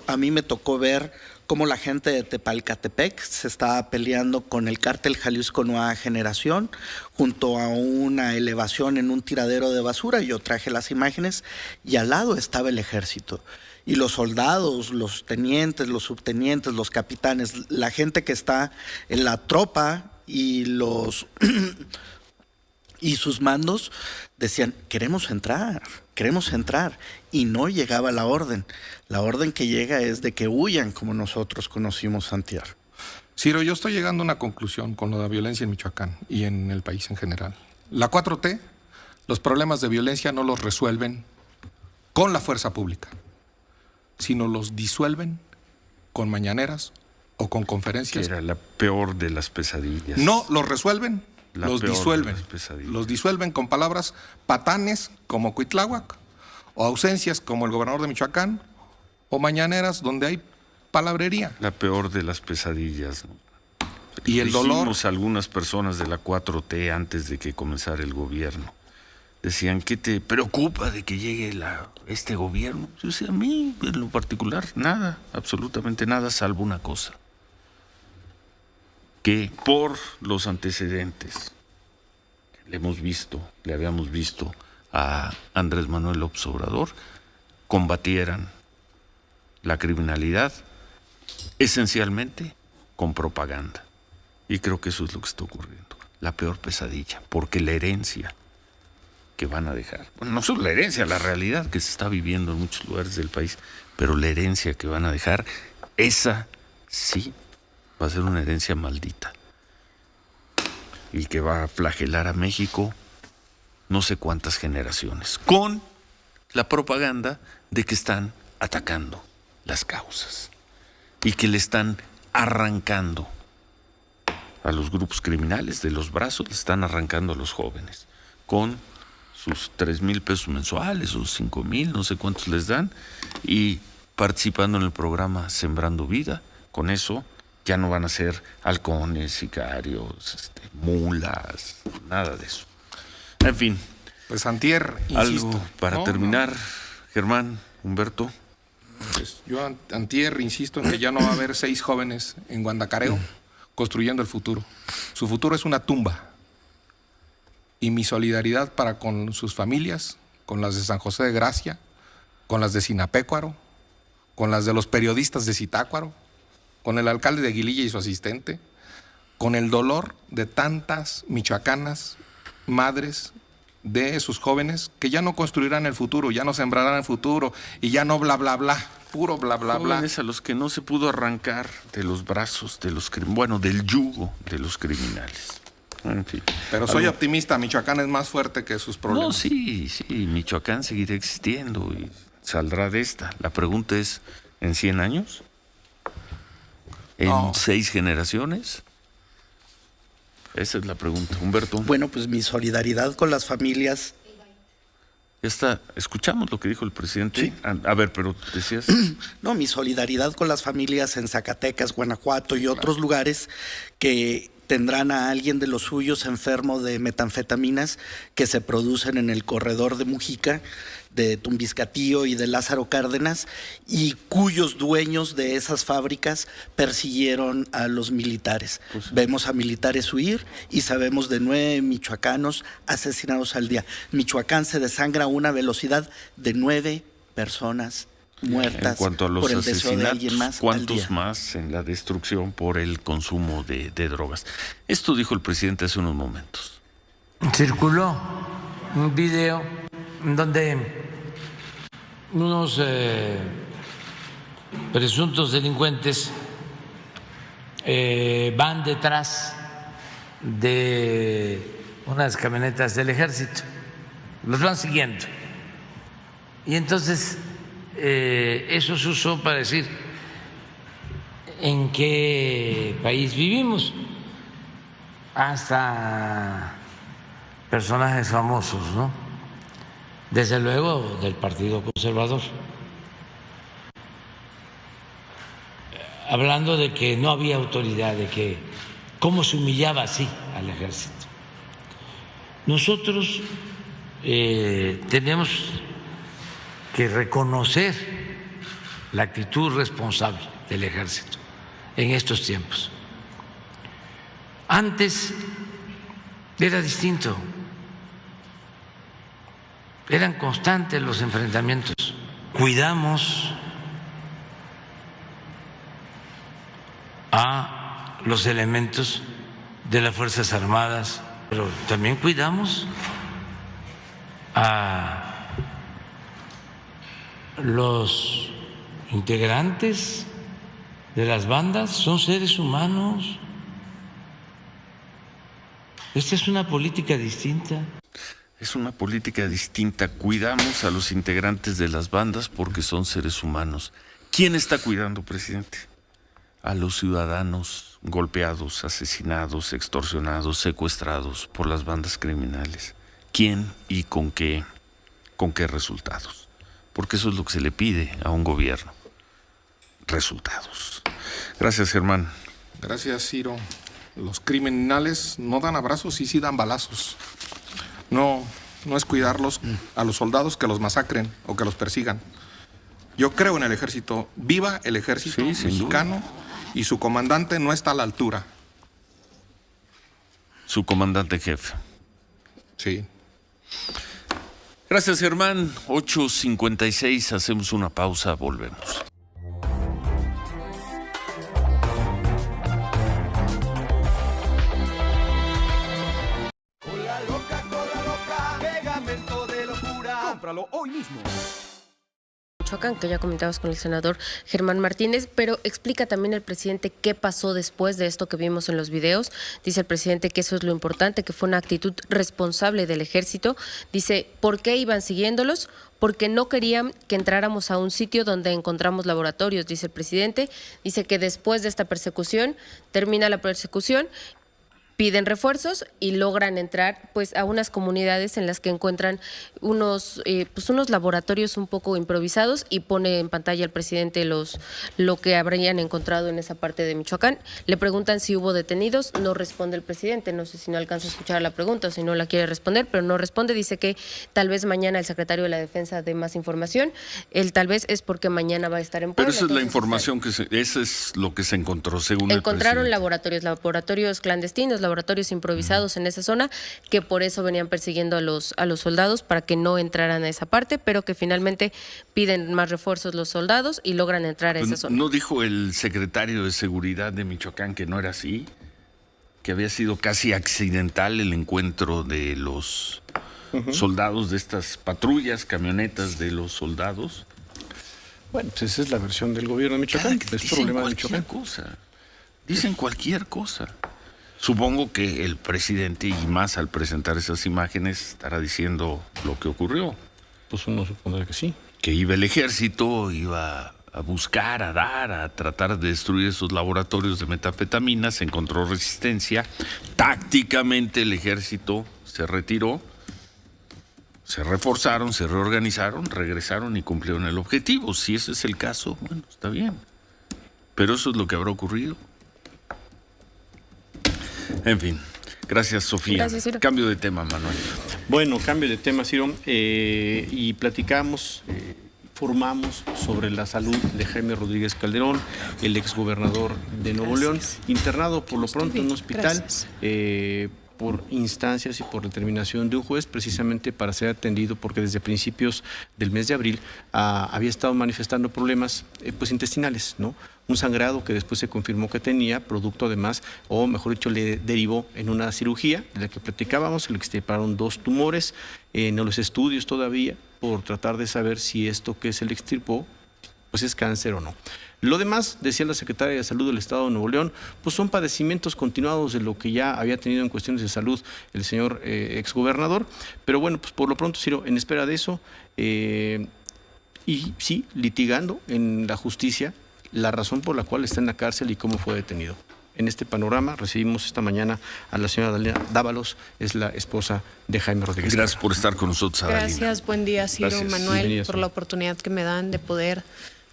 a mí me tocó ver cómo la gente de Tepalcatepec se estaba peleando con el cártel Jalisco Nueva Generación junto a una elevación en un tiradero de basura. Yo traje las imágenes y al lado estaba el ejército. Y los soldados, los tenientes, los subtenientes, los capitanes, la gente que está en la tropa y y sus mandos decían, queremos entrar, y no llegaba la orden. La orden que llega es de que huyan, como nosotros conocimos antier. Ciro, yo estoy llegando a una conclusión con lo de la violencia en Michoacán y en el país en general. La 4T, los problemas de violencia no los resuelven con la fuerza pública, sino los disuelven con mañaneras o con conferencias. Que era la peor de las pesadillas. No los resuelven, los disuelven. Los disuelven con palabras patanes como Cuitláhuac, o ausencias como el gobernador de Michoacán, o mañaneras donde hay palabrería. La peor de las pesadillas, ¿no? Y el dolor. Dijimos a algunas personas de la 4T antes de que comenzara el gobierno. Decían, ¿qué te preocupa de que llegue este gobierno? Yo decía, a mí, en lo particular, nada, absolutamente nada, salvo una cosa. Que por los antecedentes le habíamos visto a Andrés Manuel López Obrador, combatieran la criminalidad esencialmente con propaganda. Y creo que eso es lo que está ocurriendo. La peor pesadilla, porque la herencia que van a dejar, bueno, no solo la herencia, la realidad que se está viviendo en muchos lugares del país, pero la herencia que van a dejar, esa sí va a ser una herencia maldita y que va a flagelar a México no sé cuántas generaciones, con la propaganda de que están atacando las causas y que le están arrancando a los grupos criminales de los brazos, le están arrancando a los jóvenes con sus 3,000 pesos mensuales o 5,000, no sé cuántos les dan, y participando en el programa Sembrando Vida. Con eso ya no van a ser halcones, sicarios, mulas, nada de eso. En fin. Pues antier, insisto. Algo para terminar, Germán, Humberto. Pues yo antier insisto en que ya no va a haber 6 jóvenes en Guandacareo construyendo el futuro. Su futuro es una tumba. Y mi solidaridad para con sus familias, con las de San José de Gracia, con las de Sinapecuaro, con las de los periodistas de Zitácuaro, con el alcalde de Aguililla y su asistente, con el dolor de tantas michoacanas, madres de sus jóvenes que ya no construirán el futuro, ya no sembrarán el futuro y ya no bla, bla, bla, puro bla, bla, bla. Jóvenes a los que no se pudo arrancar de los brazos de los del yugo de los criminales. En fin. Pero soy optimista, Michoacán es más fuerte que sus problemas. No, sí, Michoacán seguirá existiendo y saldrá de esta. La pregunta es, ¿en 100 años? ¿En 6 generaciones? Esa es la pregunta. Humberto. Bueno, pues mi solidaridad con las familias. Ya está. ¿Escuchamos lo que dijo el presidente? Sí. A ver, pero decías. No, mi solidaridad con las familias en Zacatecas, Guanajuato y otros lugares que tendrán a alguien de los suyos enfermo de metanfetaminas que se producen en el corredor de Mujica, de Tumbiscatío y de Lázaro Cárdenas, y cuyos dueños de esas fábricas persiguieron a los militares. Pues, vemos a militares huir y sabemos de 9 michoacanos asesinados al día. Michoacán se desangra a una velocidad de 9 personas muertas. En cuanto a los por el deseo de asesinatos, alguien más ¿cuántos más en la destrucción por el consumo de drogas? Esto dijo el presidente hace unos momentos. Circuló un video donde unos presuntos delincuentes van detrás de unas camionetas del ejército, los van siguiendo. Y entonces eso se usó para decir en qué país vivimos. Hasta personajes famosos, ¿no? Desde luego del Partido Conservador, hablando de que no había autoridad, de que cómo se humillaba así al ejército. Nosotros tenemos que reconocer la actitud responsable del ejército en estos tiempos. Antes era distinto. Eran constantes los enfrentamientos. Cuidamos a los elementos de las Fuerzas Armadas, pero también cuidamos a los integrantes de las bandas. Son seres humanos. Esta es una política distinta. Es una política distinta. Cuidamos a los integrantes de las bandas porque son seres humanos. ¿Quién está cuidando, presidente? A los ciudadanos golpeados, asesinados, extorsionados, secuestrados por las bandas criminales. ¿Quién y con qué resultados? Porque eso es lo que se le pide a un gobierno. Resultados. Gracias, Germán. Gracias, Ciro. Los criminales no dan abrazos y sí dan balazos. No es cuidarlos a los soldados que los masacren o que los persigan. Yo creo en el ejército. Viva el ejército mexicano, y su comandante no está a la altura. Su comandante jefe. Sí. Gracias, Germán. 8:56, hacemos una pausa, volvemos. Cómpralo hoy mismo. Michoacán, que ya comentabas con el senador Germán Martínez, pero explica también el presidente qué pasó después de esto que vimos en los videos. Dice el presidente que eso es lo importante, que fue una actitud responsable del ejército. Dice, ¿por qué iban siguiéndolos? Porque no querían que entráramos a un sitio donde encontramos laboratorios, dice el presidente. Dice que después de esta persecución, termina la persecución, piden refuerzos y logran entrar pues a unas comunidades en las que encuentran unos laboratorios un poco improvisados, y pone en pantalla el presidente lo que habrían encontrado en esa parte de Michoacán. Le preguntan si hubo detenidos, no responde el presidente. No sé si no alcanza a escuchar la pregunta o si no la quiere responder, pero no responde. Dice que tal vez mañana el secretario de la Defensa dé más información. El tal vez es porque mañana va a estar en Puebla. Pero esa es la información esa es lo que se encontró según el presidente. Encontraron laboratorios clandestinos, laboratorios improvisados en esa zona, que por eso venían persiguiendo a los soldados para que no entraran a esa parte, pero que finalmente piden más refuerzos los soldados y logran entrar a esa zona. ¿No dijo el secretario de Seguridad de Michoacán que no era así? Que había sido casi accidental el encuentro de los soldados de estas patrullas, camionetas de los soldados. Bueno, pues esa es la versión del gobierno de Michoacán. Es problema de Michoacán. Dicen cualquier cosa. Supongo que el presidente, y más al presentar esas imágenes, estará diciendo lo que ocurrió. Pues uno supondrá que sí. Que iba el ejército, iba a buscar, a tratar de destruir esos laboratorios de metanfetamina, se encontró resistencia. Tácticamente el ejército se retiró, se reforzaron, se reorganizaron, regresaron y cumplieron el objetivo. Si ese es el caso, bueno, está bien. Pero eso es lo que habrá ocurrido. En fin, gracias, Sofía. Gracias, Ciro. Cambio de tema, Manuel. Bueno, cambio de tema, Ciro, y platicamos, formamos sobre la salud de Jaime Rodríguez Calderón, el exgobernador de Nuevo León, internado por lo pronto en un hospital por instancias y por determinación de un juez, precisamente para ser atendido, porque desde principios del mes de abril había estado manifestando problemas pues intestinales, ¿no? Un sangrado que después se confirmó que tenía, producto además, o mejor dicho, le derivó en una cirugía de la que platicábamos, se le extirparon 2 tumores, en los estudios todavía, por tratar de saber si esto que se le extirpó pues es cáncer o no. Lo demás, decía la secretaria de Salud del Estado de Nuevo León, pues son padecimientos continuados de lo que ya había tenido en cuestiones de salud el señor exgobernador, pero bueno, pues por lo pronto, Ciro, en espera de eso, y sí, litigando en la justicia la razón por la cual está en la cárcel y cómo fue detenido. En este panorama recibimos esta mañana a la señora Adalina Dávalos, es la esposa de Jaime Rodríguez. Gracias por estar con nosotros, Adalina. Gracias, buen día, Ciro, Manuel, por la oportunidad que me dan de poder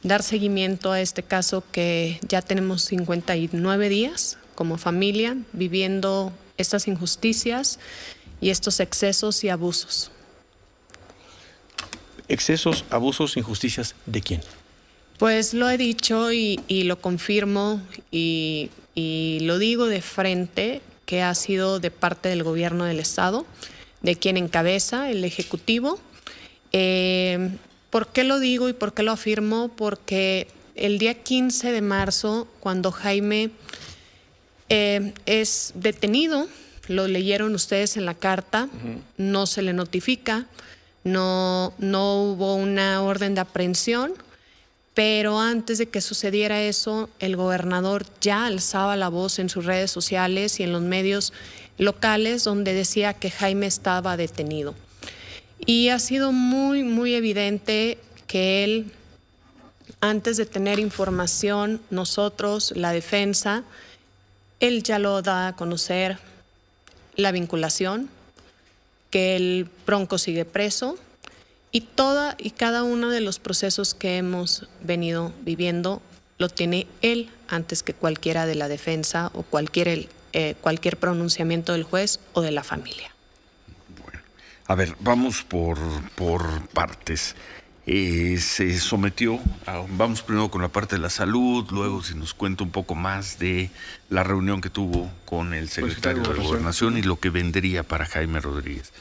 dar seguimiento a este caso que ya tenemos 59 días como familia viviendo estas injusticias y estos excesos y abusos. ¿Excesos, abusos, injusticias de quién? Pues lo he dicho y lo confirmo y lo digo de frente, que ha sido de parte del gobierno del Estado, de quien encabeza el Ejecutivo. ¿Por qué lo digo y por qué lo afirmo? Porque el día 15 de marzo, cuando Jaime es detenido, lo leyeron ustedes en la carta, no se le notifica, no hubo una orden de aprehensión, pero antes de que sucediera eso, el gobernador ya alzaba la voz en sus redes sociales y en los medios locales donde decía que Jaime estaba detenido. Y ha sido muy, muy evidente que él, antes de tener información, nosotros, la defensa, él ya lo da a conocer la vinculación, que el Bronco sigue preso, y toda y cada uno de los procesos que hemos venido viviendo lo tiene él antes que cualquiera de la defensa o cualquier pronunciamiento del juez o de la familia. Bueno, a ver, vamos por partes. Se sometió, vamos primero con la parte de la salud, luego si nos cuenta un poco más de la reunión que tuvo con el secretario de Gobernación y lo que vendría para Jaime Rodríguez.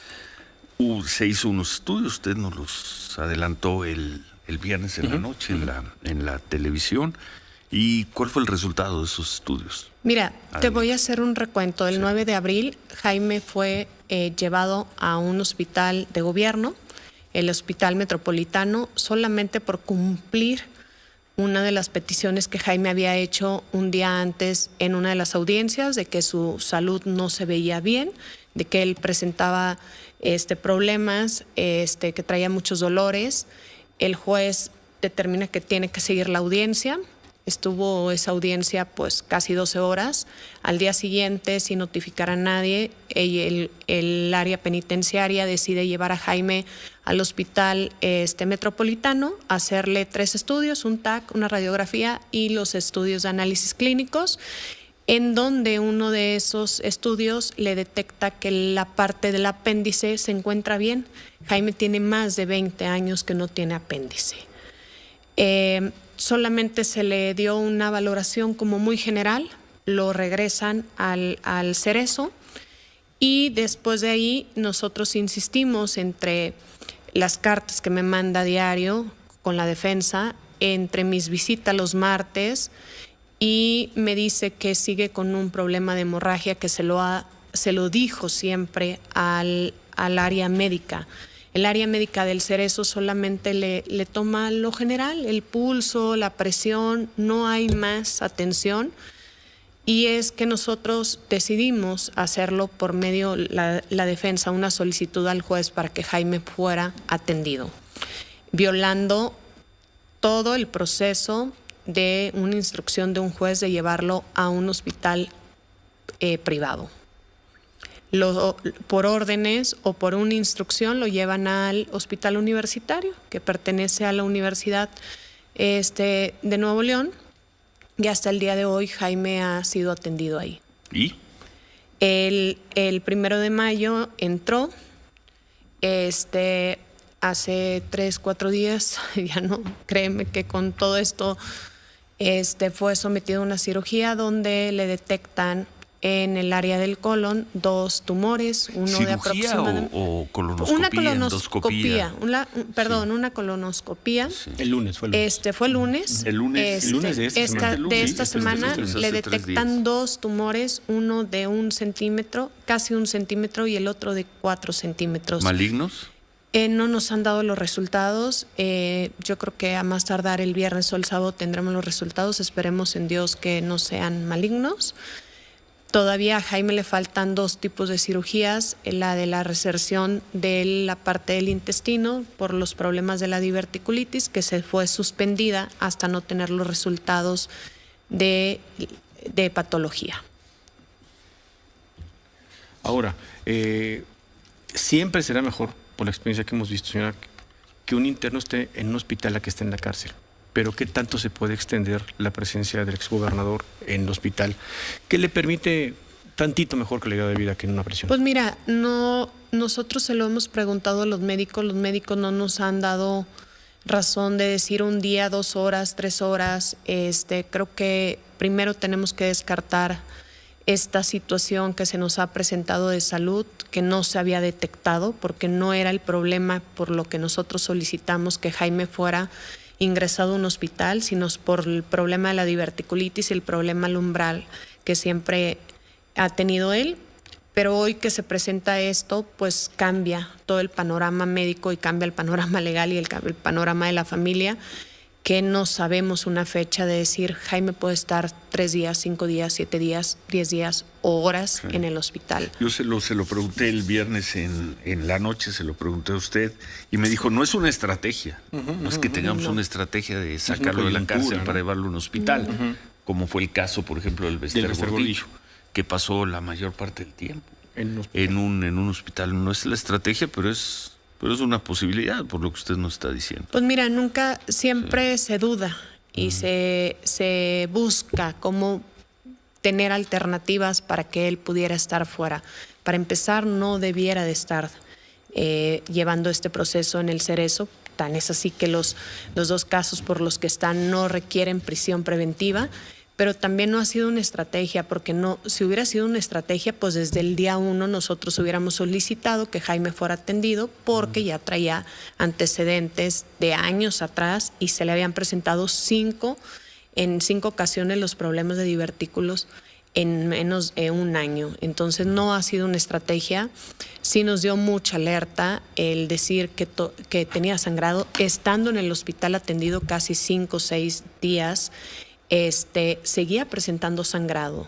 Se hizo unos estudios, usted nos los adelantó el viernes en la noche en la televisión. ¿Y cuál fue el resultado de esos estudios? Mira, te voy a hacer un recuento. El 9 de abril, Jaime fue llevado a un hospital de gobierno, el Hospital Metropolitano, solamente por cumplir una de las peticiones que Jaime había hecho un día antes en una de las audiencias, de que su salud no se veía bien, de que él presentaba problemas, que traía muchos dolores. El juez determina que tiene que seguir la audiencia. Estuvo esa audiencia pues casi 12 horas. Al día siguiente, sin notificar a nadie, el área penitenciaria decide llevar a Jaime al hospital metropolitano, hacerle 3 estudios, un TAC, una radiografía y los estudios de análisis clínicos, en donde uno de esos estudios le detecta que la parte del apéndice se encuentra bien. Jaime tiene más de 20 años que no tiene apéndice. Solamente se le dio una valoración como muy general, lo regresan al Cerezo y después de ahí nosotros insistimos entre las cartas que me manda a diario con la defensa, entre mis visitas los martes, y me dice que sigue con un problema de hemorragia que se lo dijo siempre al al área médica. El área médica del Cerezo solamente le toma lo general, el pulso, la presión, no hay más atención. Y es que nosotros decidimos hacerlo por medio la defensa, una solicitud al juez para que Jaime fuera atendido, violando todo el proceso de una instrucción de un juez de llevarlo a un hospital privado. Por órdenes o por una instrucción lo llevan al hospital universitario, que pertenece a la Universidad de Nuevo León, y hasta el día de hoy Jaime ha sido atendido ahí. ¿Y? El 1 de mayo entró, hace 3-4 días, ya no, créeme que con todo esto fue sometido a una cirugía donde le detectan en el área del colon 2 tumores, uno de aproximadamente... o colonoscopía, una colonoscopía, endoscopía. una colonoscopía. Sí. El lunes fue el lunes. Fue el lunes. El lunes de esta semana le detectan 2 tumores, uno de 1 centímetro, casi 1 centímetro, y el otro de 4 centímetros. ¿Malignos? No nos han dado los resultados. Yo creo que a más tardar el viernes o el sábado tendremos los resultados. Esperemos en Dios que no sean malignos. Todavía a Jaime le faltan 2 tipos de cirugías, la de la reserción de la parte del intestino por los problemas de la diverticulitis, que se fue suspendida hasta no tener los resultados de patología. Ahora, siempre será mejor, por la experiencia que hemos visto, señora, que un interno esté en un hospital a que esté en la cárcel. Pero ¿qué tanto se puede extender la presencia del exgobernador en el hospital que le permite tantito mejor calidad de vida que en una prisión? Pues mira, nosotros se lo hemos preguntado a los médicos no nos han dado razón de decir un día, 2 horas, 3 horas. Creo que primero tenemos que descartar esta situación que se nos ha presentado de salud, que no se había detectado, porque no era el problema por lo que nosotros solicitamos que Jaime fuera ingresado a un hospital, sino por el problema de la diverticulitis y el problema lumbral que siempre ha tenido él. Pero hoy que se presenta esto, pues cambia todo el panorama médico y cambia el panorama legal y el panorama de la familia, que no sabemos una fecha de decir Jaime puede estar 3 días, 5 días, 7 días, 10 días o horas en el hospital. Yo se lo pregunté el viernes en la noche, se lo pregunté a usted y me dijo, no es una estrategia, no es que tengamos una estrategia de sacarlo de la cárcel para llevarlo a un hospital, como fue el caso, por ejemplo, del Bester Gordillo, que pasó la mayor parte del tiempo en un hospital. No es la estrategia, pero es una posibilidad, por lo que usted nos está diciendo. Pues mira, siempre se duda y se busca cómo tener alternativas para que él pudiera estar fuera. Para empezar, no debiera de estar llevando este proceso en el Cerezo. Tan es así que los 2 casos por los que están no requieren prisión preventiva. Pero también no ha sido una estrategia, porque si hubiera sido una estrategia, pues desde el día 1 nosotros hubiéramos solicitado que Jaime fuera atendido, porque ya traía antecedentes de años atrás y se le habían presentado en 5 ocasiones los problemas de divertículos en menos de 1 año. Entonces no ha sido una estrategia. Sí nos dio mucha alerta el decir que tenía sangrado, estando en el hospital atendido casi 5 o 6 días. Seguía presentando sangrado.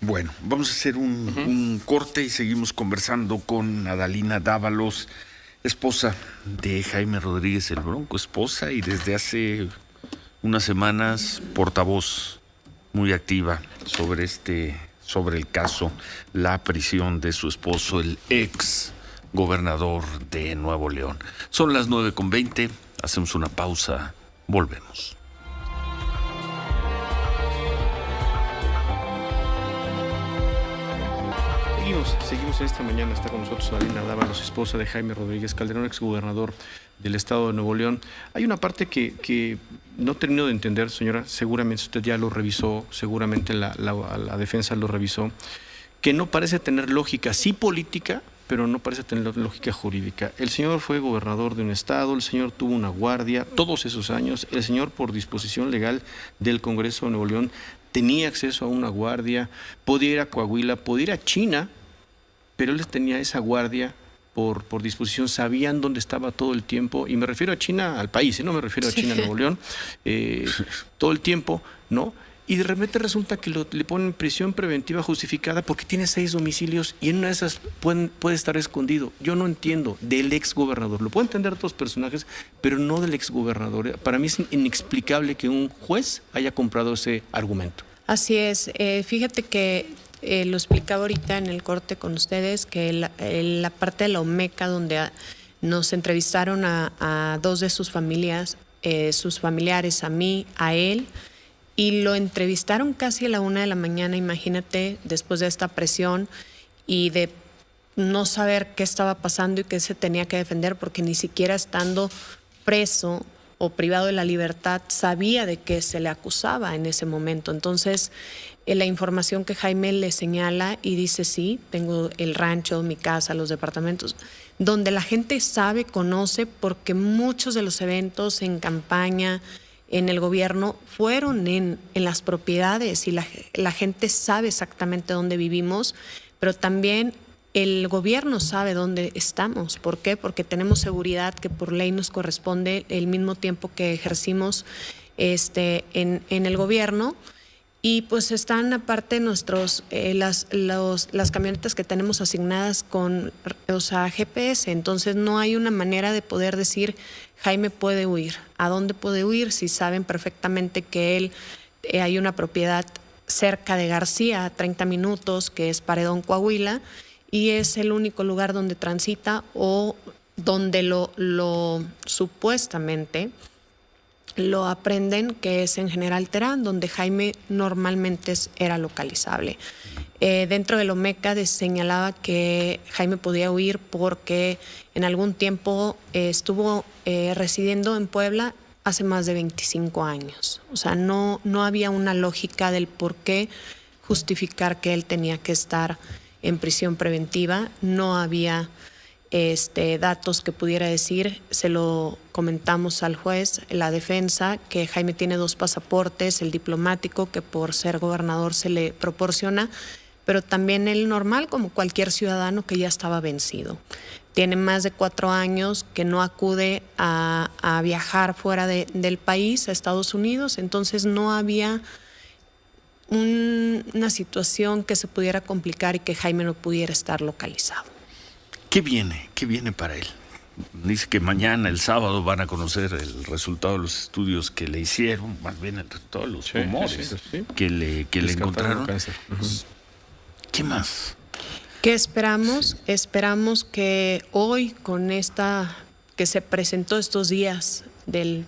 Bueno, vamos a hacer un corte y seguimos conversando con Adalina Dávalos, esposa de Jaime Rodríguez el Bronco, esposa y desde hace unas semanas portavoz muy activa sobre el caso, la prisión de su esposo, el ex gobernador de Nuevo León. Son las 9:20, hacemos una pausa, volvemos. Seguimos esta mañana, está con nosotros Adalina Dávalos, esposa de Jaime Rodríguez Calderón, exgobernador del estado de Nuevo León. Hay una parte que no termino de entender, señora, seguramente usted ya lo revisó, seguramente la defensa lo revisó, que no parece tener lógica, sí política, pero no parece tener lógica jurídica. El señor fue gobernador de un estado, el señor tuvo una guardia todos esos años, el señor por disposición legal del Congreso de Nuevo León tenía acceso a una guardia, podía ir a Coahuila, podía ir a China, pero él tenía esa guardia por disposición, sabían dónde estaba todo el tiempo, y me refiero a China, al país, no me refiero a China, Nuevo León, todo el tiempo, ¿no? Y de repente resulta que le ponen prisión preventiva justificada porque tiene 6 domicilios y en una de esas puede estar escondido. Yo no entiendo del exgobernador. Lo puedo entender de otros personajes, pero no del exgobernador. Para mí es inexplicable que un juez haya comprado ese argumento. Así es. Fíjate que lo explicaba ahorita en el corte con ustedes, que la parte de la Olmeca, donde nos entrevistaron a 2 de sus familias, sus familiares, a mí, a él, y lo entrevistaron casi a la 1 de la mañana, imagínate, después de esta presión y de no saber qué estaba pasando y qué se tenía que defender, porque ni siquiera estando preso o privado de la libertad sabía de qué se le acusaba en ese momento. Entonces, la información que Jaime le señala y dice, sí, tengo el rancho, mi casa, los departamentos, donde la gente sabe, conoce, porque muchos de los eventos en campaña, en el gobierno, fueron en las propiedades, y la gente sabe exactamente dónde vivimos, pero también el gobierno sabe dónde estamos. ¿Por qué? Porque tenemos seguridad que por ley nos corresponde el mismo tiempo que ejercimos en el gobierno. Y pues están aparte las camionetas que tenemos asignadas con GPS. Entonces no hay una manera de poder decir Jaime puede huir. ¿A dónde puede huir? Si saben perfectamente que hay una propiedad cerca de García, a 30 minutos, que es Paredón, Coahuila, y es el único lugar donde transita o donde lo supuestamente lo aprenden, que es en General Terán, donde Jaime normalmente era localizable. Dentro de la Olmeca señalaba que Jaime podía huir porque en algún tiempo estuvo residiendo en Puebla hace más de 25 años. O sea, no había una lógica del por qué justificar que él tenía que estar en prisión preventiva. No había datos que pudiera decir. Se lo comentamos al juez, la defensa, que Jaime tiene 2 pasaportes, el diplomático que por ser gobernador se le proporciona, pero también el normal, como cualquier ciudadano, que ya estaba vencido. Tiene más de 4 años que no acude a viajar fuera del país, a Estados Unidos, entonces no había una situación que se pudiera complicar y que Jaime no pudiera estar localizado. ¿Qué viene para él? Dice que mañana, el sábado, van a conocer el resultado de los estudios que le hicieron, más bien el resultado de los tumores que le encontraron. ¿Qué más? ¿Qué esperamos? Esperamos que hoy, con que se presentó estos días del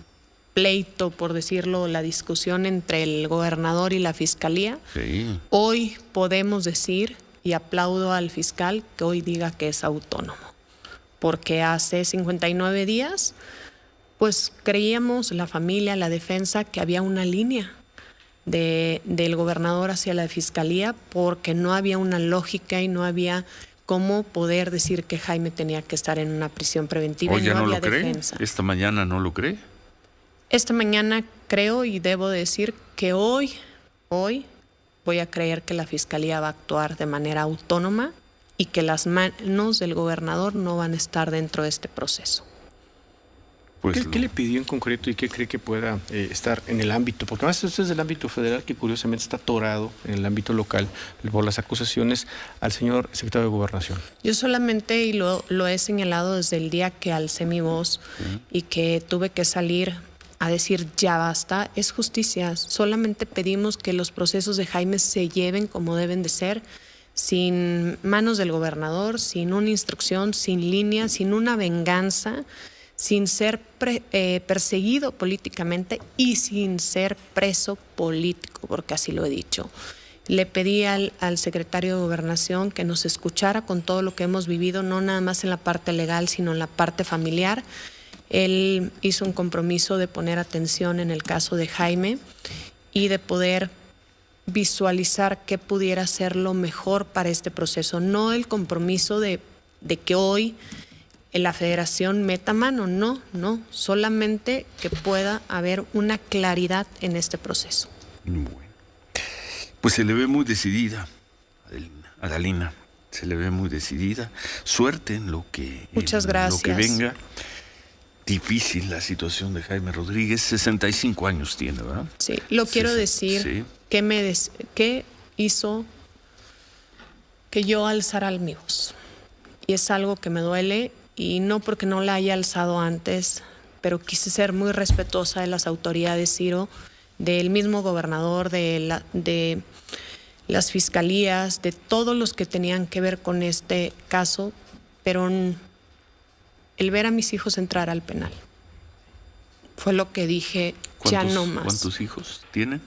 pleito, por decirlo, la discusión entre el gobernador y la fiscalía, hoy podemos decir, y aplaudo al fiscal que hoy diga que es autónomo, porque hace 59 días pues creíamos, la familia, la defensa, que había una línea del gobernador hacia la fiscalía, porque no había una lógica y no había cómo poder decir que Jaime tenía que estar en una prisión preventiva. ¿Hoy ya no había lo cree? defensa. ¿Esta mañana no lo cree? Esta mañana creo, y debo decir que hoy voy a creer que la fiscalía va a actuar de manera autónoma y que las manos del gobernador no van a estar dentro de este proceso. ¿Qué le pidió en concreto y qué cree que pueda estar en el ámbito? Porque además esto es del ámbito federal, que curiosamente está atorado en el ámbito local por las acusaciones al señor secretario de Gobernación. Yo solamente, y lo he señalado desde el día que alcé mi voz y que tuve que salir a decir ya basta, es justicia. Solamente pedimos que los procesos de Jaime se lleven como deben de ser, sin manos del gobernador, sin una instrucción, sin línea, sin una venganza, sin ser perseguido políticamente y sin ser preso político, porque así lo he dicho. Le pedí al secretario de Gobernación que nos escuchara con todo lo que hemos vivido, no nada más en la parte legal, sino en la parte familiar. Él hizo un compromiso de poner atención en el caso de Jaime y de poder visualizar qué pudiera ser lo mejor para este proceso. No el compromiso de que hoy la federación meta mano, no, solamente que pueda haber una claridad en este proceso. Bueno, pues se le ve muy decidida, Adalina. se le ve muy decidida. Suerte en lo que, Muchas gracias. Lo que venga. Difícil la situación de Jaime Rodríguez, 65 años tiene, ¿verdad? Sí, lo quiero decir, sí. que hizo que yo alzara mi voz. Y es algo que me duele, y no porque no la haya alzado antes, pero quise ser muy respetuosa de las autoridades, Ciro, del mismo gobernador, de las fiscalías, de todos los que tenían que ver con este caso, pero el ver a mis hijos entrar al penal fue lo que dije, ya no más. ¿Cuántos hijos tienen?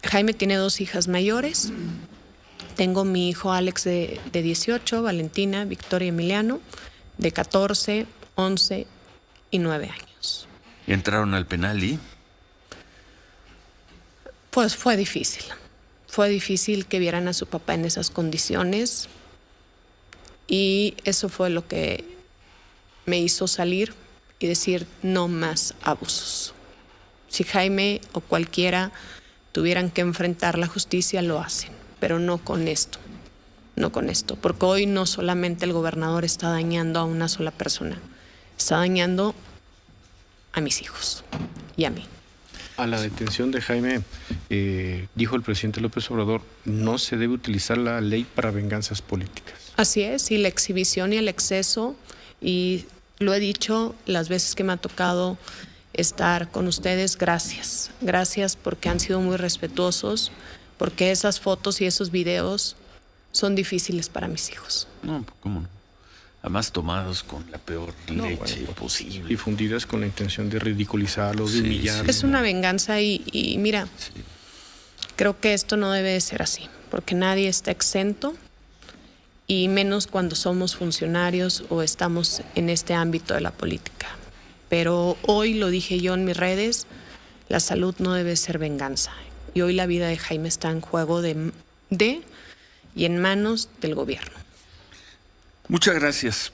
Jaime tiene 2 hijas mayores. Tengo mi hijo Alex de 18, Valentina, Victoria y Emiliano, de 14, 11 y 9 años. ¿Entraron al penal y? Pues fue difícil. Fue difícil que vieran a su papá en esas condiciones, y eso fue lo que me hizo salir y decir no más abusos. Si Jaime o cualquiera tuvieran que enfrentar la justicia, lo hacen, pero no con esto, porque hoy no solamente el gobernador está dañando a una sola persona, está dañando a mis hijos y a mí. A la detención de Jaime, dijo el presidente López Obrador, no se debe utilizar la ley para venganzas políticas. Así es, y la exhibición y el exceso, y lo he dicho las veces que me ha tocado estar con ustedes, gracias porque han sido muy respetuosos, porque esas fotos y esos videos son difíciles para mis hijos. No, ¿cómo no? Además tomados con la peor leche posible. Difundidas con la intención de ridiculizarlos, de humillarlos. Es una venganza y mira, creo que esto no debe de ser así, porque nadie está exento, y menos cuando somos funcionarios o estamos en este ámbito de la política. Pero hoy lo dije yo en mis redes, la salud no debe ser venganza. Y hoy la vida de Jaime está en juego y en manos del gobierno. Muchas gracias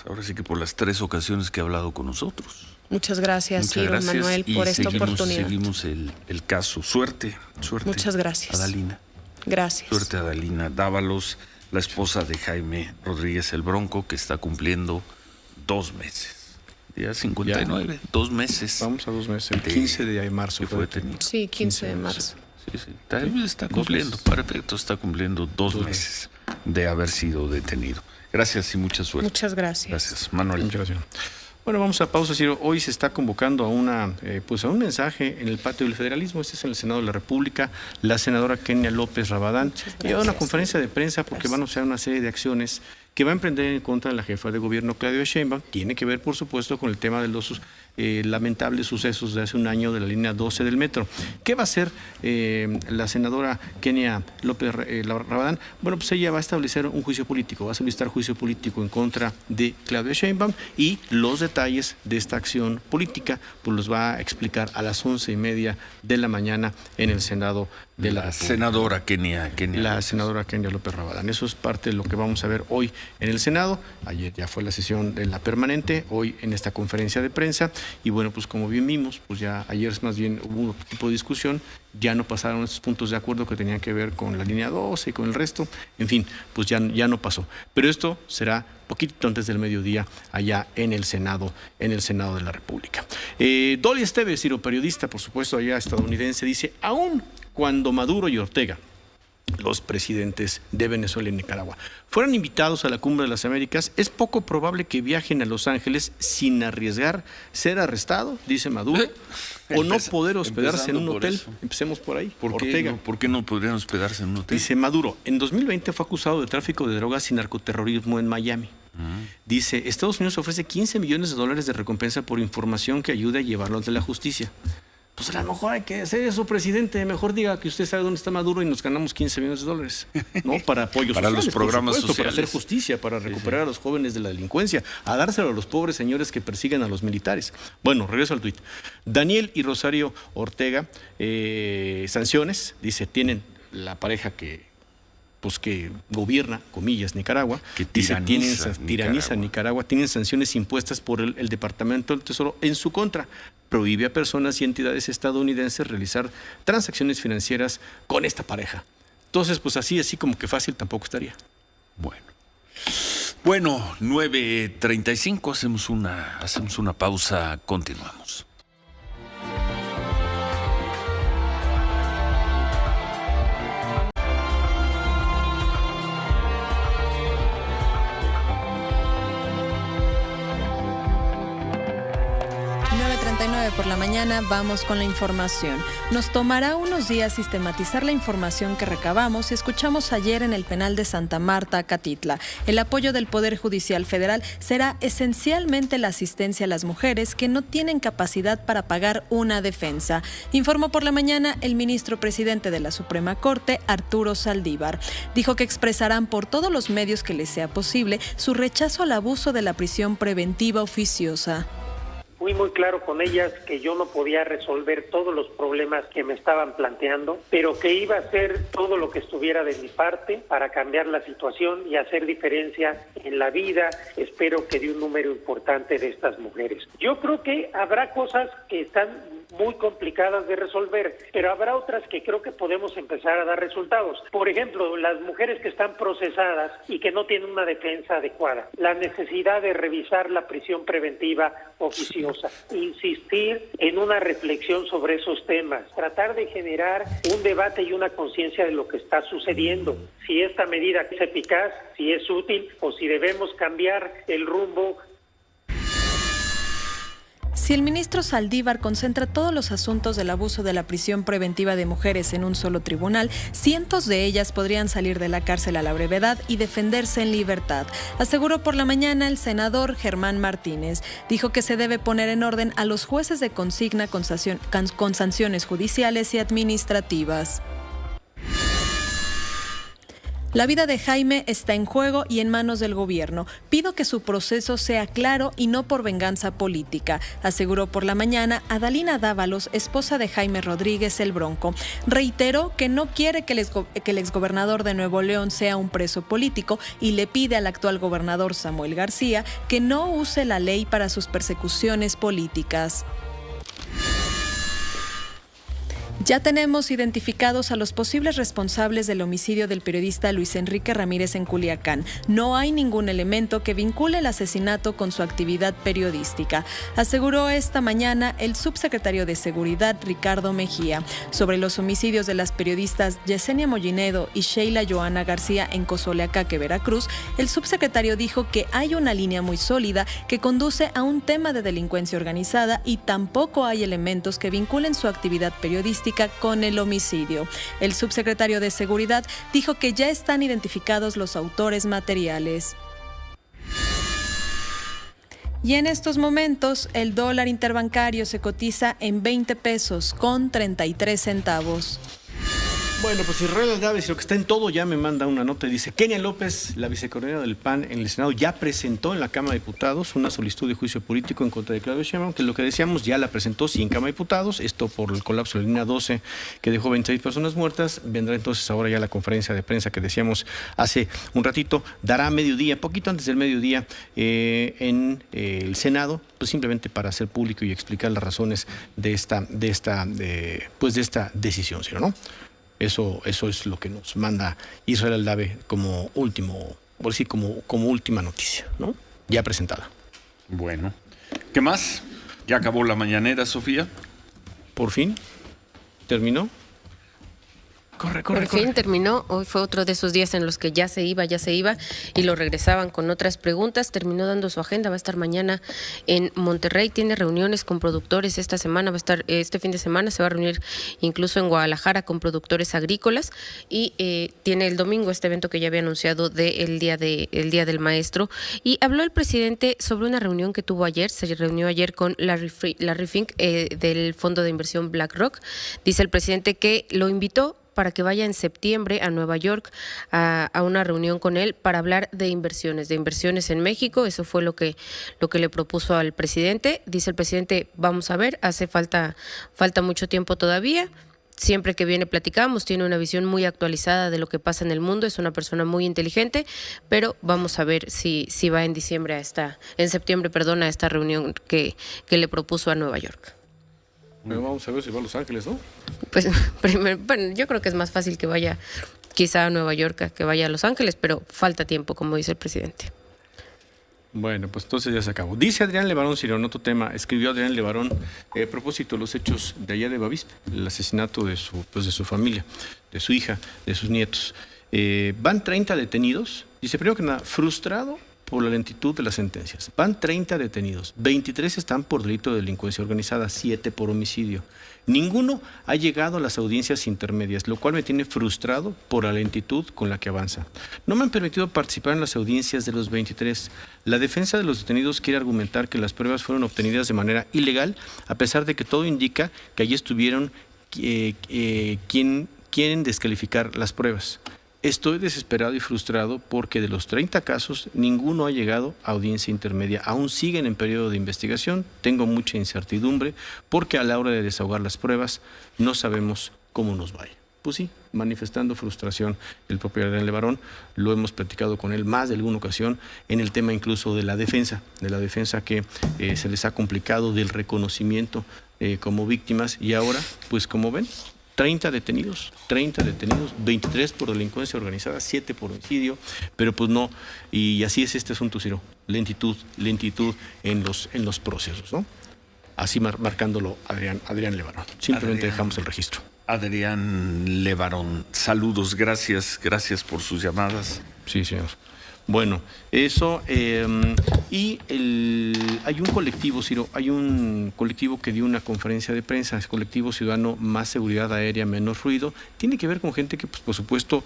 ahora sí que por las 3 ocasiones que ha hablado con nosotros. Muchas gracias, Ciro, Manuel, por esta oportunidad. Seguimos el caso. Suerte. Muchas gracias. Adalina. Gracias. Suerte, Adalina Dávalos, la esposa de Jaime Rodríguez el Bronco, que está cumpliendo 2 meses. Ya 59, ya. 2 meses. Vamos a 2 meses, el 15 de marzo. Que fue detenido. Sí, 15 de marzo. Sí. Está cumpliendo, perfecto, está cumpliendo 2 meses de haber sido detenido. Gracias y mucha suerte. Muchas gracias. Gracias, Manuel. Muchas gracias. Bueno, vamos a pausa, Ciro. Hoy se está convocando a un mensaje en el patio del federalismo. Este es en el Senado de la República. La senadora Kenia López Rabadán lleva una conferencia de prensa porque van a hacer una serie de acciones que va a emprender en contra de la jefa de gobierno Claudia Sheinbaum. Tiene que ver, por supuesto, con el tema de los lamentables sucesos de hace un año de la línea 12 del metro. ¿Qué va a hacer la senadora Kenia López Rabadán? Bueno, pues ella va a establecer un juicio político, va a solicitar juicio político en contra de Claudia Sheinbaum, y los detalles de esta acción política pues los va a explicar a las 11:30 de la mañana en el Senado de la senadora Kenia senadora Kenia López Rabadán. Eso es parte de lo que vamos a ver hoy en el Senado. Ayer ya fue la sesión de la permanente, hoy en esta conferencia de prensa. Y bueno, pues como bien vimos, pues ya ayer más bien hubo otro tipo de discusión, ya no pasaron estos puntos de acuerdo que tenían que ver con la línea 12 y con el resto, en fin, pues ya no pasó. Pero esto será poquito antes del mediodía allá en el Senado de la República. Dolly Esteves, Ciro, periodista, por supuesto, allá estadounidense, dice, aún cuando Maduro y Ortega, los presidentes de Venezuela y Nicaragua, fueran invitados a la Cumbre de las Américas, es poco probable que viajen a Los Ángeles sin arriesgar ser arrestado, dice Maduro, o no poder hospedarse en un hotel. Eso. Empecemos por ahí. ¿Por qué no podrían hospedarse en un hotel? Dice Maduro, en 2020 fue acusado de tráfico de drogas y narcoterrorismo en Miami. Dice, Estados Unidos ofrece $15 millones de recompensa por información que ayude a llevarlo ante la justicia. Pues a lo mejor hay que hacer eso, presidente. Mejor diga que usted sabe dónde está Maduro y nos ganamos $15 millones, ¿no? Para apoyos para sociales, los programas sociales. Para hacer justicia, para recuperar a los jóvenes de la delincuencia, a dárselo a los pobres señores que persiguen a los militares. Bueno, regreso al tuit. Daniel y Rosario Ortega, sanciones, dice, tienen la pareja que gobierna, comillas, Nicaragua, que tiraniza Nicaragua, tienen sanciones impuestas por el Departamento del Tesoro en su contra. Prohíbe a personas y entidades estadounidenses realizar transacciones financieras con esta pareja Entonces, pues así como que fácil tampoco estaría. Bueno, 9:35, hacemos una pausa, continuamos. Por la mañana vamos con la información. Nos tomará unos días sistematizar la información que recabamos y escuchamos ayer en el penal de Santa Marta, Acatitla. El apoyo del Poder Judicial Federal será esencialmente la asistencia a las mujeres que no tienen capacidad para pagar una defensa, informó por la mañana el ministro presidente de la Suprema Corte, Arturo Saldívar. Dijo que expresarán por todos los medios que les sea posible su rechazo al abuso de la prisión preventiva oficiosa. Fui muy claro con ellas que yo no podía resolver todos los problemas que me estaban planteando, pero que iba a hacer todo lo que estuviera de mi parte para cambiar la situación y hacer diferencia en la vida, espero que de un número importante de estas mujeres. Yo creo que habrá cosas que están muy complicadas de resolver, pero habrá otras que creo que podemos empezar a dar resultados. Por ejemplo, las mujeres que están procesadas y que no tienen una defensa adecuada, la necesidad de revisar la prisión preventiva oficiosa, insistir en una reflexión sobre esos temas, tratar de generar un debate y una conciencia de lo que está sucediendo, si esta medida es eficaz, si es útil o si debemos cambiar el rumbo. Si el ministro Saldívar concentra todos los asuntos del abuso de la prisión preventiva de mujeres en un solo tribunal, cientos de ellas podrían salir de la cárcel a la brevedad y defenderse en libertad, aseguró por la mañana el senador Germán Martínez. Dijo que se debe poner en orden a los jueces de consigna con sanciones judiciales y administrativas. La vida de Jaime está en juego y en manos del gobierno. Pido que su proceso sea claro y no por venganza política, aseguró por la mañana Adalina Dávalos, esposa de Jaime Rodríguez el Bronco. Reiteró que no quiere que el exgobernador de Nuevo León sea un preso político y le pide al actual gobernador Samuel García que no use la ley para sus persecuciones políticas. Ya tenemos identificados a los posibles responsables del homicidio del periodista Luis Enrique Ramírez en Culiacán. No hay ningún elemento que vincule el asesinato con su actividad periodística, aseguró esta mañana el subsecretario de Seguridad Ricardo Mejía. Sobre los homicidios de las periodistas Yesenia Mollinedo y Sheila Joana García en Cozoleacaque, Veracruz, el subsecretario dijo que hay una línea muy sólida que conduce a un tema de delincuencia organizada y tampoco hay elementos que vinculen su actividad periodística con el homicidio. El subsecretario de Seguridad dijo que ya están identificados los autores materiales. Y en estos momentos, el dólar interbancario se cotiza en 20 pesos con 33 centavos. Bueno, pues Israel Aldave, si lo que está en todo, ya me manda una nota y dice: Kenia López, la vicecoordinadora del PAN en el Senado, ya presentó en la Cámara de Diputados una solicitud de juicio político en contra de Claudio Sheinbaum, que lo que decíamos, ya la presentó sí en Cámara de Diputados, esto por el colapso de la línea 12 que dejó 26 personas muertas. Vendrá entonces ahora ya la conferencia de prensa que decíamos hace un ratito, dará a mediodía, poquito antes del mediodía, en el Senado, pues simplemente para hacer público y explicar las razones de esta decisión, ¿sí o no? Eso es lo que nos manda Israel Aldave como último, por decir, como última noticia, ¿no? Ya presentada. Bueno. ¿Qué más? ¿Ya acabó la mañanera, Sofía? Por fin. ¿Terminó? Por fin terminó. Hoy fue otro de esos días en los que ya se iba y lo regresaban con otras preguntas. Terminó dando su agenda, va a estar mañana en Monterrey, tiene reuniones con productores esta semana, va a estar este fin de semana, se va a reunir incluso en Guadalajara con productores agrícolas y tiene el domingo este evento que ya había anunciado del Día del Maestro. Y habló el presidente sobre una reunión que tuvo ayer, se reunió ayer con Larry Fink del fondo de inversión BlackRock. Dice el presidente que lo invitó para que vaya en septiembre a Nueva York a una reunión con él para hablar de inversiones en México. Eso fue lo que le propuso al presidente. Dice el presidente, vamos a ver, hace falta mucho tiempo todavía. Siempre que viene platicamos, tiene una visión muy actualizada de lo que pasa en el mundo, es una persona muy inteligente, pero vamos a ver si va en septiembre a esta reunión que le propuso a Nueva York. Pero vamos a ver si va a Los Ángeles, ¿no? Pues primero, bueno, yo creo que es más fácil que vaya quizá a Nueva York, a que vaya a Los Ángeles, pero falta tiempo, como dice el presidente. Bueno, pues entonces ya se acabó. Dice Adrián Levarón, si en otro tema, escribió Adrián Levarón a propósito de los hechos de allá de Bavispe, el asesinato de su familia, de su hija, de sus nietos. Van 30 detenidos. Dice, primero que nada, frustrado por la lentitud de las sentencias. Van 30 detenidos, 23 están por delito de delincuencia organizada, 7 por homicidio. Ninguno ha llegado a las audiencias intermedias, lo cual me tiene frustrado por la lentitud con la que avanza. No me han permitido participar en las audiencias de los 23. La defensa de los detenidos quiere argumentar que las pruebas fueron obtenidas de manera ilegal, a pesar de que todo indica que allí estuvieron quien quieren descalificar las pruebas. Estoy desesperado y frustrado porque de los 30 casos, ninguno ha llegado a audiencia intermedia. Aún siguen en periodo de investigación. Tengo mucha incertidumbre porque a la hora de desahogar las pruebas no sabemos cómo nos vaya. Pues sí, manifestando frustración el propio Adrián Levarón. Lo hemos platicado con él más de alguna ocasión en el tema incluso de la defensa que se les ha complicado, del reconocimiento como víctimas. Y ahora, pues como ven, 30 detenidos, 23 por delincuencia organizada, 7 por homicidio, pero pues no, y así es este asunto, Ciro, lentitud en los procesos, ¿no? Así marcándolo Adrián Levarón. Simplemente dejamos el registro. Adrián Levarón, saludos, gracias por sus llamadas. Sí, señor. Bueno, eso, hay un colectivo, Ciro, que dio una conferencia de prensa, es Colectivo Ciudadano Más Seguridad Aérea, Menos Ruido. Tiene que ver con gente que, pues, por supuesto,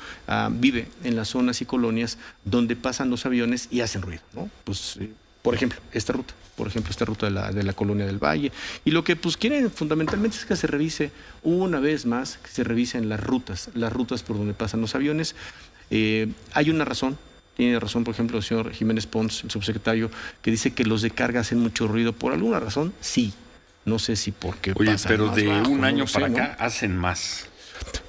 vive en las zonas y colonias donde pasan los aviones y hacen ruido, ¿no? Pues, por ejemplo, esta ruta de la Colonia del Valle. Y lo que pues quieren fundamentalmente es que se revise una vez más, que se revisen las rutas por donde pasan los aviones. Hay una razón. Tiene razón, por ejemplo, el señor Jiménez Pons, el subsecretario, que dice que los de carga hacen mucho ruido. ¿Por alguna razón? Sí. No sé si porque pasan pero más de bajo, un año para ¿no? acá hacen más.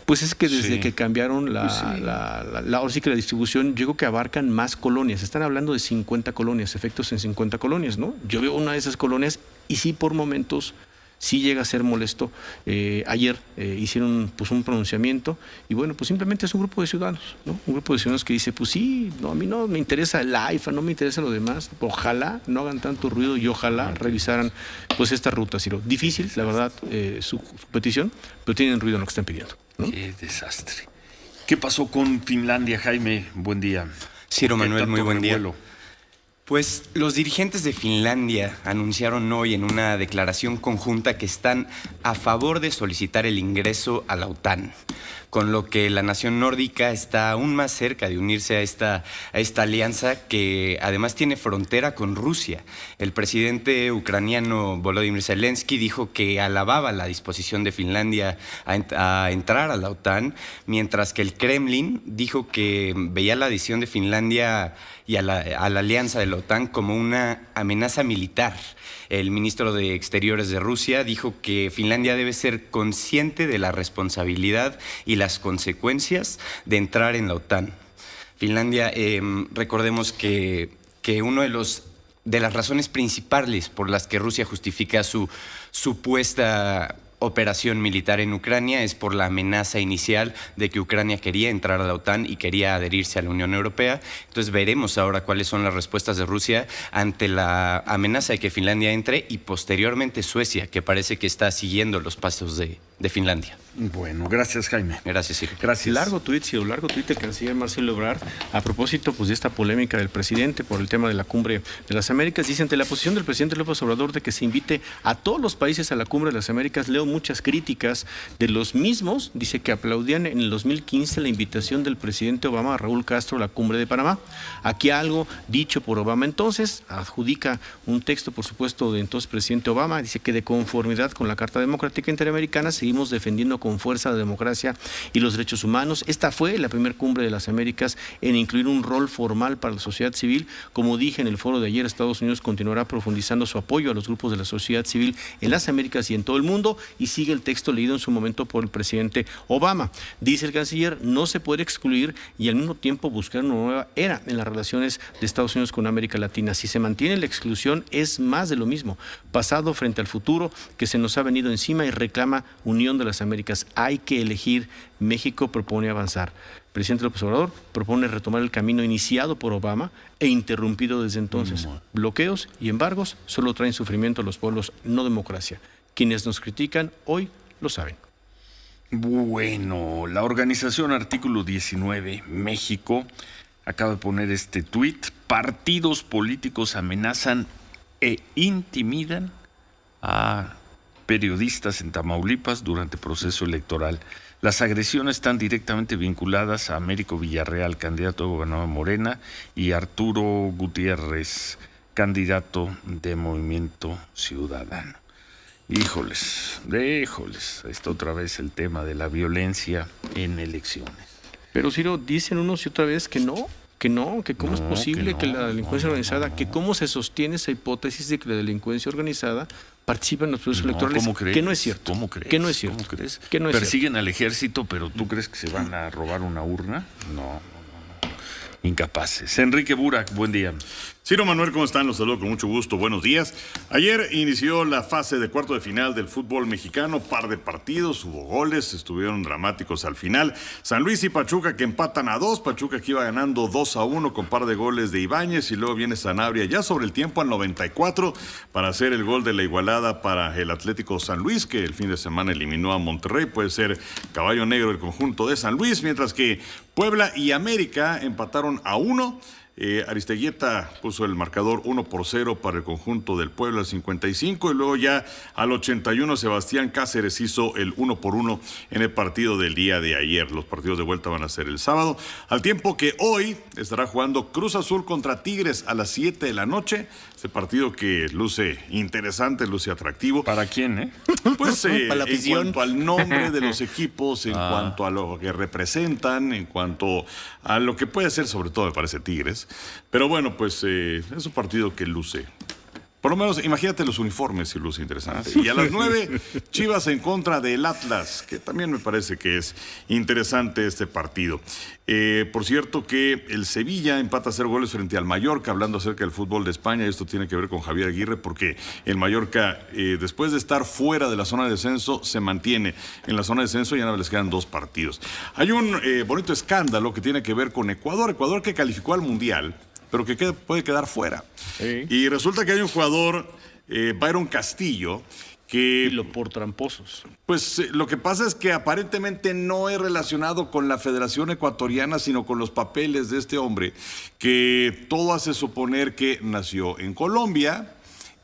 Pues es que desde que cambiaron ahora sí que la distribución, yo creo que abarcan más colonias. Están hablando de 50 colonias, efectos en 50 colonias, ¿no? Yo veo una de esas colonias y sí, por momentos, sí llega a ser molesto. Ayer hicieron pues un pronunciamiento y bueno, pues simplemente es un grupo de ciudadanos, ¿no? Un grupo de ciudadanos que dice, pues sí, no, a mí no me interesa el AIFA, no me interesa lo demás. Ojalá no hagan tanto ruido y ojalá revisaran pues esta ruta, Ciro. Difícil, la verdad, su petición, pero tienen ruido en lo que están pidiendo, ¿no? Qué desastre. ¿Qué pasó con Finlandia, Jaime? Buen día. Ciro Manuel, muy buen día. Pues los dirigentes de Finlandia anunciaron hoy en una declaración conjunta que están a favor de solicitar el ingreso a la OTAN, con lo que la nación nórdica está aún más cerca de unirse a esta alianza que además tiene frontera con Rusia. El presidente ucraniano Volodymyr Zelensky dijo que alababa la disposición de Finlandia a entrar a la OTAN, mientras que el Kremlin dijo que veía la adhesión de Finlandia y a la alianza de la OTAN como una amenaza militar. El ministro de Exteriores de Rusia dijo que Finlandia debe ser consciente de la responsabilidad y las consecuencias de entrar en la OTAN. Finlandia, recordemos que uno de las razones principales por las que Rusia justifica su supuesta operación militar en Ucrania es por la amenaza inicial de que Ucrania quería entrar a la OTAN y quería adherirse a la Unión Europea. Entonces veremos ahora cuáles son las respuestas de Rusia ante la amenaza de que Finlandia entre y posteriormente Suecia, que parece que está siguiendo los pasos de Finlandia. Bueno, gracias, Jaime. Gracias, Ciro. Gracias. Largo tuit del canciller Marcelo Ebrard a propósito pues, de esta polémica del presidente por el tema de la Cumbre de las Américas. Dice, ante la posición del presidente López Obrador de que se invite a todos los países a la Cumbre de las Américas, leo muchas críticas de los mismos. Dice que aplaudían en el 2015 la invitación del presidente Obama a Raúl Castro a la Cumbre de Panamá. Aquí algo dicho por Obama. Entonces, adjudica un texto, por supuesto, de entonces presidente Obama. Dice que de conformidad con la Carta Democrática Interamericana seguimos defendiendo con fuerza la democracia y los derechos humanos. Esta fue la primera Cumbre de las Américas en incluir un rol formal para la sociedad civil. Como dije en el foro de ayer, Estados Unidos continuará profundizando su apoyo a los grupos de la sociedad civil en las Américas y en todo el mundo. Y sigue el texto leído en su momento por el presidente Obama. Dice el canciller, no se puede excluir y al mismo tiempo buscar una nueva era en las relaciones de Estados Unidos con América Latina. Si se mantiene la exclusión, es más de lo mismo, pasado frente al futuro que se nos ha venido encima y reclama una unión de las Américas. Hay que elegir. México propone avanzar. El presidente López Obrador propone retomar el camino iniciado por Obama e interrumpido desde entonces. Bloqueos y embargos solo traen sufrimiento a los pueblos, no democracia. Quienes nos critican hoy lo saben. Bueno, la organización Artículo 19 México acaba de poner este tuit: partidos políticos amenazan e intimidan a periodistas en Tamaulipas durante proceso electoral. Las agresiones están directamente vinculadas a Américo Villarreal, candidato a gobernador de Morena, y Arturo Gutiérrez, candidato de Movimiento Ciudadano. Híjoles, está otra vez el tema de la violencia en elecciones. Pero Ciro, dicen unos y otra vez que cómo es posible que la delincuencia organizada, que cómo se sostiene esa hipótesis de que la delincuencia organizada participa en los procesos electorales. ¿Cómo crees? Que no es cierto. ¿Cómo crees? Que no es cierto. ¿Cómo crees? Que no es Persiguen cierto. al ejército, pero ¿tú crees que se van a robar una urna? No. Incapaces. Enrique Burak, buen día. Ciro Manuel, ¿cómo están? Los saludo con mucho gusto. Buenos días. Ayer inició la fase de cuarto de final del fútbol mexicano. Par de partidos, hubo goles, estuvieron dramáticos al final. San Luis y Pachuca que empatan a 2. Pachuca que iba ganando 2-1 con par de goles de Ibáñez. Y luego viene Sanabria ya sobre el tiempo al 94 para hacer el gol de la igualada para el Atlético San Luis, que el fin de semana eliminó a Monterrey. Puede ser caballo negro el conjunto de San Luis, mientras que Puebla y América empataron a 1. Aristeguieta puso el marcador 1-0 para el conjunto del Puebla al 55 y luego ya al 81 Sebastián Cáceres hizo el 1-1 en el partido del día de ayer. Los partidos de vuelta van a ser el sábado, al tiempo que hoy estará jugando Cruz Azul contra Tigres a las 7 de la noche. Este partido que luce interesante, luce atractivo. ¿Para quién, Pues para la en afición. cuanto al nombre de los equipos, en cuanto a lo que representan, en cuanto a lo que puede ser, sobre todo me parece Tigres. Pero bueno, pues es un partido que luce. Por lo menos, imagínate los uniformes, si luce interesante. Y a las 9, Chivas en contra del Atlas, que también me parece que es interesante este partido. Por cierto que el Sevilla empata a 0 goles frente al Mallorca, hablando acerca del fútbol de España. Esto tiene que ver con Javier Aguirre, porque el Mallorca, después de estar fuera de la zona de descenso, se mantiene en la zona de descenso y ya no les quedan 2 partidos. Hay un bonito escándalo que tiene que ver con Ecuador. Ecuador que calificó al Mundial, pero que puede quedar fuera. Sí. Y resulta que hay un jugador, Byron Castillo, que... Y por tramposos. Pues lo que pasa es que aparentemente no es relacionado con la Federación Ecuatoriana, sino con los papeles de este hombre, que todo hace suponer que nació en Colombia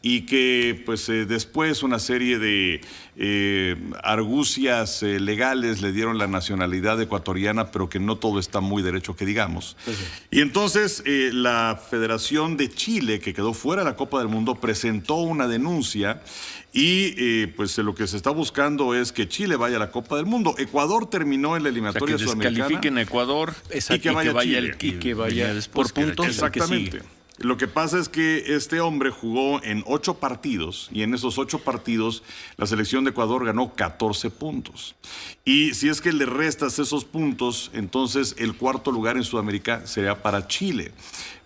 y que pues después una serie de argucias legales le dieron la nacionalidad ecuatoriana, pero que no todo está muy derecho que digamos. Sí. Y entonces la Federación de Chile, que quedó fuera de la Copa del Mundo, presentó una denuncia y pues lo que se está buscando es que Chile vaya a la Copa del Mundo. Ecuador terminó en la eliminatoria sudamericana. Que descalifiquen a Ecuador y que vaya y que vaya después por puntos. Exactamente. Lo que pasa es que este hombre jugó en 8 partidos y en esos 8 partidos la selección de Ecuador ganó 14 puntos. Y si es que le restas esos puntos, entonces el cuarto lugar en Sudamérica sería para Chile.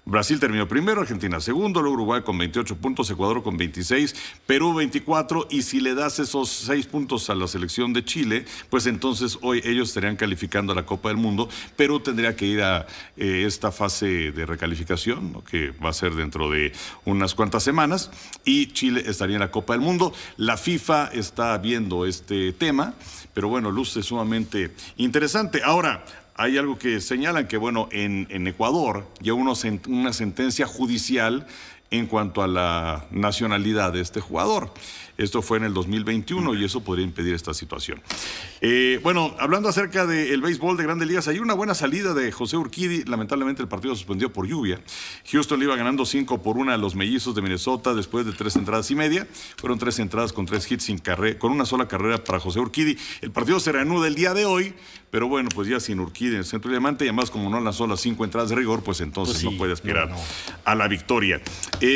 Brasil terminó primero, Argentina segundo, luego Uruguay con 28 puntos, Ecuador con 26, Perú 24, y si le das esos 6 puntos a la selección de Chile, pues entonces hoy ellos estarían calificando a la Copa del Mundo. Perú tendría que ir a esta fase de recalificación, ¿no?, que va a ser dentro de unas cuantas semanas, y Chile estaría en la Copa del Mundo. La FIFA está viendo este tema, pero bueno, luce sumamente interesante. Ahora, hay algo que señalan que, bueno, en Ecuador ya una sentencia judicial en cuanto a la nacionalidad de este jugador. Esto fue en el 2021 y eso podría impedir esta situación. Bueno, hablando acerca del béisbol de Grandes Ligas, hay una buena salida de José Urquidy. Lamentablemente el partido se suspendió por lluvia. Houston le iba ganando 5-1 a los Mellizos de Minnesota después de 3 entradas y media. Fueron 3 entradas con 3 hits con una sola carrera para José Urquidy. El partido se reanuda el día de hoy, pero bueno, pues ya sin Urquidy en el centro de diamante, y además como no lanzó las 5 entradas de rigor, pues entonces no puede aspirar a la victoria.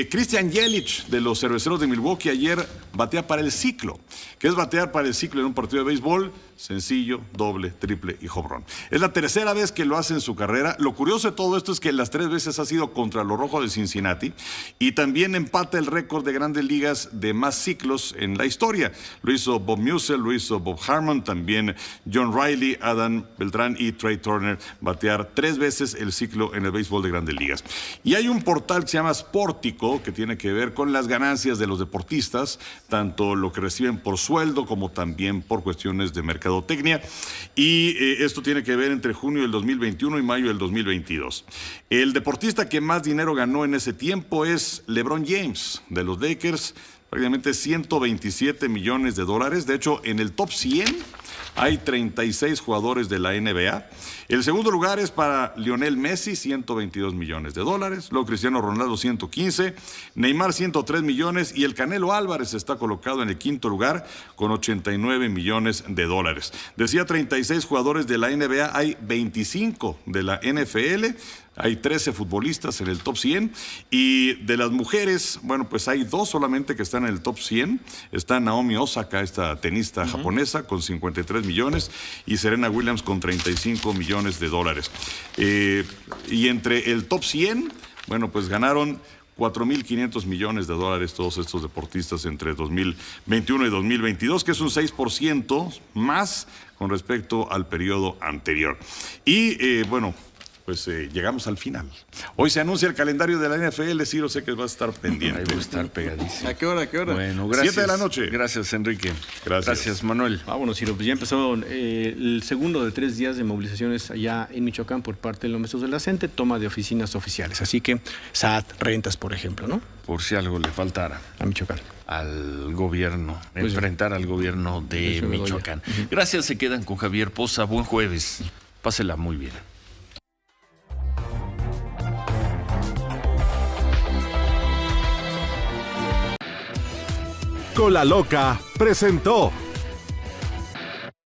Christian Yelich de los Cerveceros de Milwaukee ayer batea para el ciclo. ¿Qué es batear para el ciclo en un partido de béisbol? Sencillo, doble, triple y home run. Es la tercera vez que lo hace en su carrera. Lo curioso de todo esto es que las 3 veces ha sido contra los Rojos de Cincinnati y también empata el récord de Grandes Ligas de más ciclos en la historia. Lo hizo Bob Musil, lo hizo Bob Harmon, también John Riley, Adam Beltrán y Trey Turner batear 3 veces el ciclo en el béisbol de Grandes Ligas. Y hay un portal que se llama Sportico que tiene que ver con las ganancias de los deportistas, tanto lo que reciben por sueldo como también por cuestiones de mercadotecnia, y esto tiene que ver entre junio del 2021 y mayo del 2022. El deportista que más dinero ganó en ese tiempo es LeBron James de los Lakers, prácticamente $127 millones. De hecho, en el top 100 hay 36 jugadores de la NBA. El segundo lugar es para Lionel Messi, $122 millones. Luego Cristiano Ronaldo, 115. Neymar, 103 millones. Y el Canelo Álvarez está colocado en el quinto lugar con $89 millones. Decía 36 jugadores de la NBA, hay 25 de la NFL. Hay 13 futbolistas en el top 100 y de las mujeres, bueno, pues hay 2 solamente que están en el top 100. Está Naomi Osaka, esta tenista japonesa, con 53 millones y Serena Williams con $35 millones. Y entre el top 100, bueno, pues ganaron $4.500 millones todos estos deportistas entre 2021 y 2022, que es un 6% más con respecto al periodo anterior. Y bueno, pues llegamos al final. Hoy se anuncia el calendario de la NFL, Ciro, sé que va a estar pendiente. Ahí voy a estar pegadísimo. ¿A qué hora? Bueno, gracias. 7 de la noche. Gracias, Enrique. Gracias, Manuel. Vámonos, Ciro. Pues ya empezó el segundo de 3 días de movilizaciones allá en Michoacán por parte de los maestros de la CENTE, toma de oficinas oficiales. Así que SAT, rentas, por ejemplo, ¿no? Por si algo le faltara. A Michoacán. Al gobierno, pues enfrentar al gobierno de Michoacán. Gracias, se quedan con Javier Poza. Buen jueves. Pásela muy bien. Con la Loca presentó